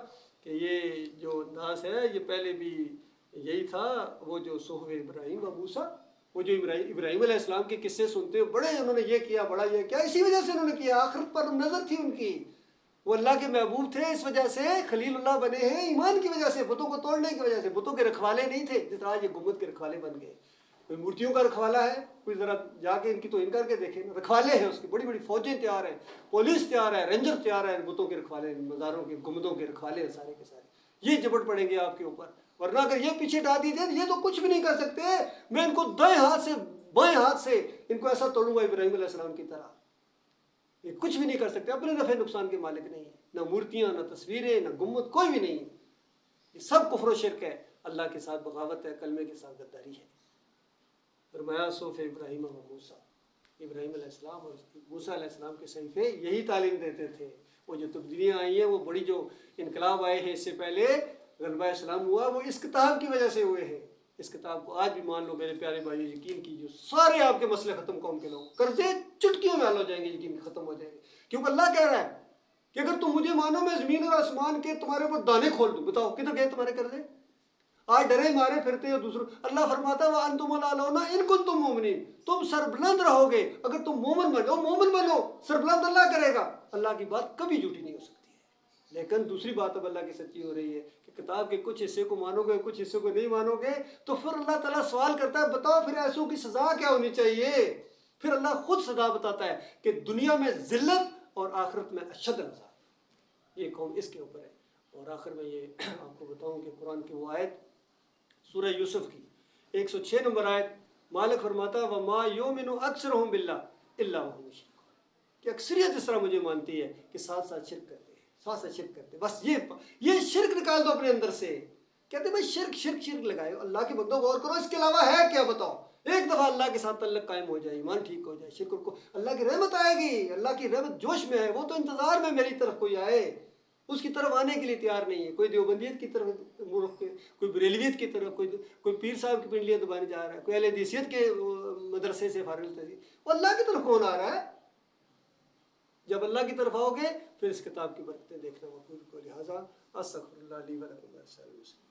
کہ یہ جو ناس ہے یہ پہلے بھی یہی تھا، وہ جو صحف ابراہیم و موسیٰ، وہ جو ابراہیم علیہ السلام کے قصے سنتے ہو، بڑے انہوں نے یہ کیا، بڑا یہ کیا، اسی وجہ سے انہوں نے کیا، آخرت پر نظر تھی ان کی، وہ اللہ کے محبوب تھے، اس وجہ سے خلیل اللہ بنے ہیں، ایمان کی وجہ سے، بتوں کو توڑنے کی وجہ سے، بتوں کے رکھوالے نہیں تھے جس طرح یہ گنبد کے رکھوالے بن گئے، کوئی مورتیوں کا رکھوالا ہے، کوئی ذرا جا کے ان کی تو ان کر کے دیکھیں، رکھوالے ہیں اس کی، بڑی بڑی فوجیں تیار ہیں، پولیس تیار ہے، رینجر تیار ہے، بتوں کے رکھوالے، مزاروں کے گنبدوں کے رکھوالے ہیں سارے کے سارے، یہ جبڑ پڑیں گے آپ کے اوپر، ورنہ اگر یہ پیچھے ڈال دیجیے یہ تو کچھ بھی نہیں کر سکتے، میں ان کو دائیں ہاتھ سے بائیں ہاتھ سے ان کو ایسا توڑوں گا ابراہیم علیہ السلام کی طرح، یہ کچھ بھی نہیں کر سکتے، اپنے نفع نقصان کے مالک نہیں ہیں، نہ مورتیاں، نہ تصویریں، نہ گنبد، کوئی بھی نہیں ہے، یہ سب کفر و شرک ہے، اللہ کے ساتھ بغاوت ہے، کلمے کے ساتھ غداری ہے۔ فرمایا صحف ابراہیم و موسیٰ، ابراہیم علیہ السلام اور موسیٰ علیہ السلام کے صحیفے یہی تعلیم دیتے تھے، وہ جو تبدیلیاں آئی ہیں، وہ بڑی جو انقلاب آئے ہیں اس سے پہلے غلبہ اسلام ہوا، وہ اس کتاب کی وجہ سے ہوئے ہیں، اس کتاب کو آج بھی مان لو میرے پیارے بھائی، یقین کیجیے سارے آپ کے مسئلے ختم، قوم کے لوگ قرضے چٹکیوں میں حل ہو جائیں گے، یقین ختم ہو جائیں گے، کیونکہ اللہ کہہ رہا ہے کہ اگر تم مجھے مانو میں زمین اور آسمان کے تمہارے اوپر دانے کھول دوں، بتاؤ کدھر گئے تمہارے قرضے؟ آج ڈرے مارے پھرتے ہو دوسروں، اللہ فرماتا ہے وَأَنْتُمُ الْأَعْلَوْنَ إِن كُنتُم مُؤْمِنِينَ، تم سربلند رہو گے اگر تم مومن بنو، مومن بنو، سربلند اللہ کرے گا، اللہ کی بات کبھی جھوٹی نہیں ہو سکتی ہے۔ لیکن دوسری بات اب اللہ کی سچی ہو رہی ہے کہ کتاب کے کچھ حصے کو مانو گے کچھ حصے کو نہیں مانو گے، تو پھر اللہ تعالیٰ سوال کرتا ہے بتاؤ پھر ایسوں کی سزا کیا ہونی چاہیے، پھر اللہ خود سزا بتاتا ہے کہ دنیا میں ذلت اور آخرت میں اشد عذاب، یہ قوم اس کے اوپر ہے۔ اور آخر میں یہ آپ کو بتاؤں کہ قرآن کی وہ آیت سورہ یوسف کی 106 نمبر آیت، مالک فرماتا ہے وَمَا يُؤْمِنُ أَكْثَرُهُم بِاللَّهِ إِلَّا وَهُمْ مُشْرِكُونَ، کہ اکثریت اس طرح مجھے مانتی ہے کہ ساتھ ساتھ شرک کرتے ہیں، ساتھ ساتھ شرک کرتے ہیں، بس یہ شرک نکال دو اپنے اندر سے، کہتے ہیں بھائی شرک شرک شرک لگائے، اللہ کے بندوں غور کرو اس کے علاوہ ہے کیا، بتاؤ، ایک دفعہ اللہ کے ساتھ تعلق قائم ہو جائے، ایمان ٹھیک ہو جائے، شرک کو اللہ کی رحمت آئے گی، اللہ کی رحمت جوش میں ہے، وہ تو انتظار میں میری طرف کوئی آئے، اس کی طرف آنے کے لیے تیار نہیں ہے، کوئی دیوبندیت کی طرف مڑ کے، کوئی بریلویت کی طرف، کوئی پیر صاحب کی پنڈلیاں دبانے جا رہا ہے، کوئی اہل حدیثیت کے مدرسے سے فارغ تحصیل، وہ اللہ کی طرف کون آ رہا ہے؟ جب اللہ کی طرف آؤ گے پھر اس کتاب کی برکتیں دیکھنا مقبول کو، لہٰذا استغفر اللہ لی و لکم۔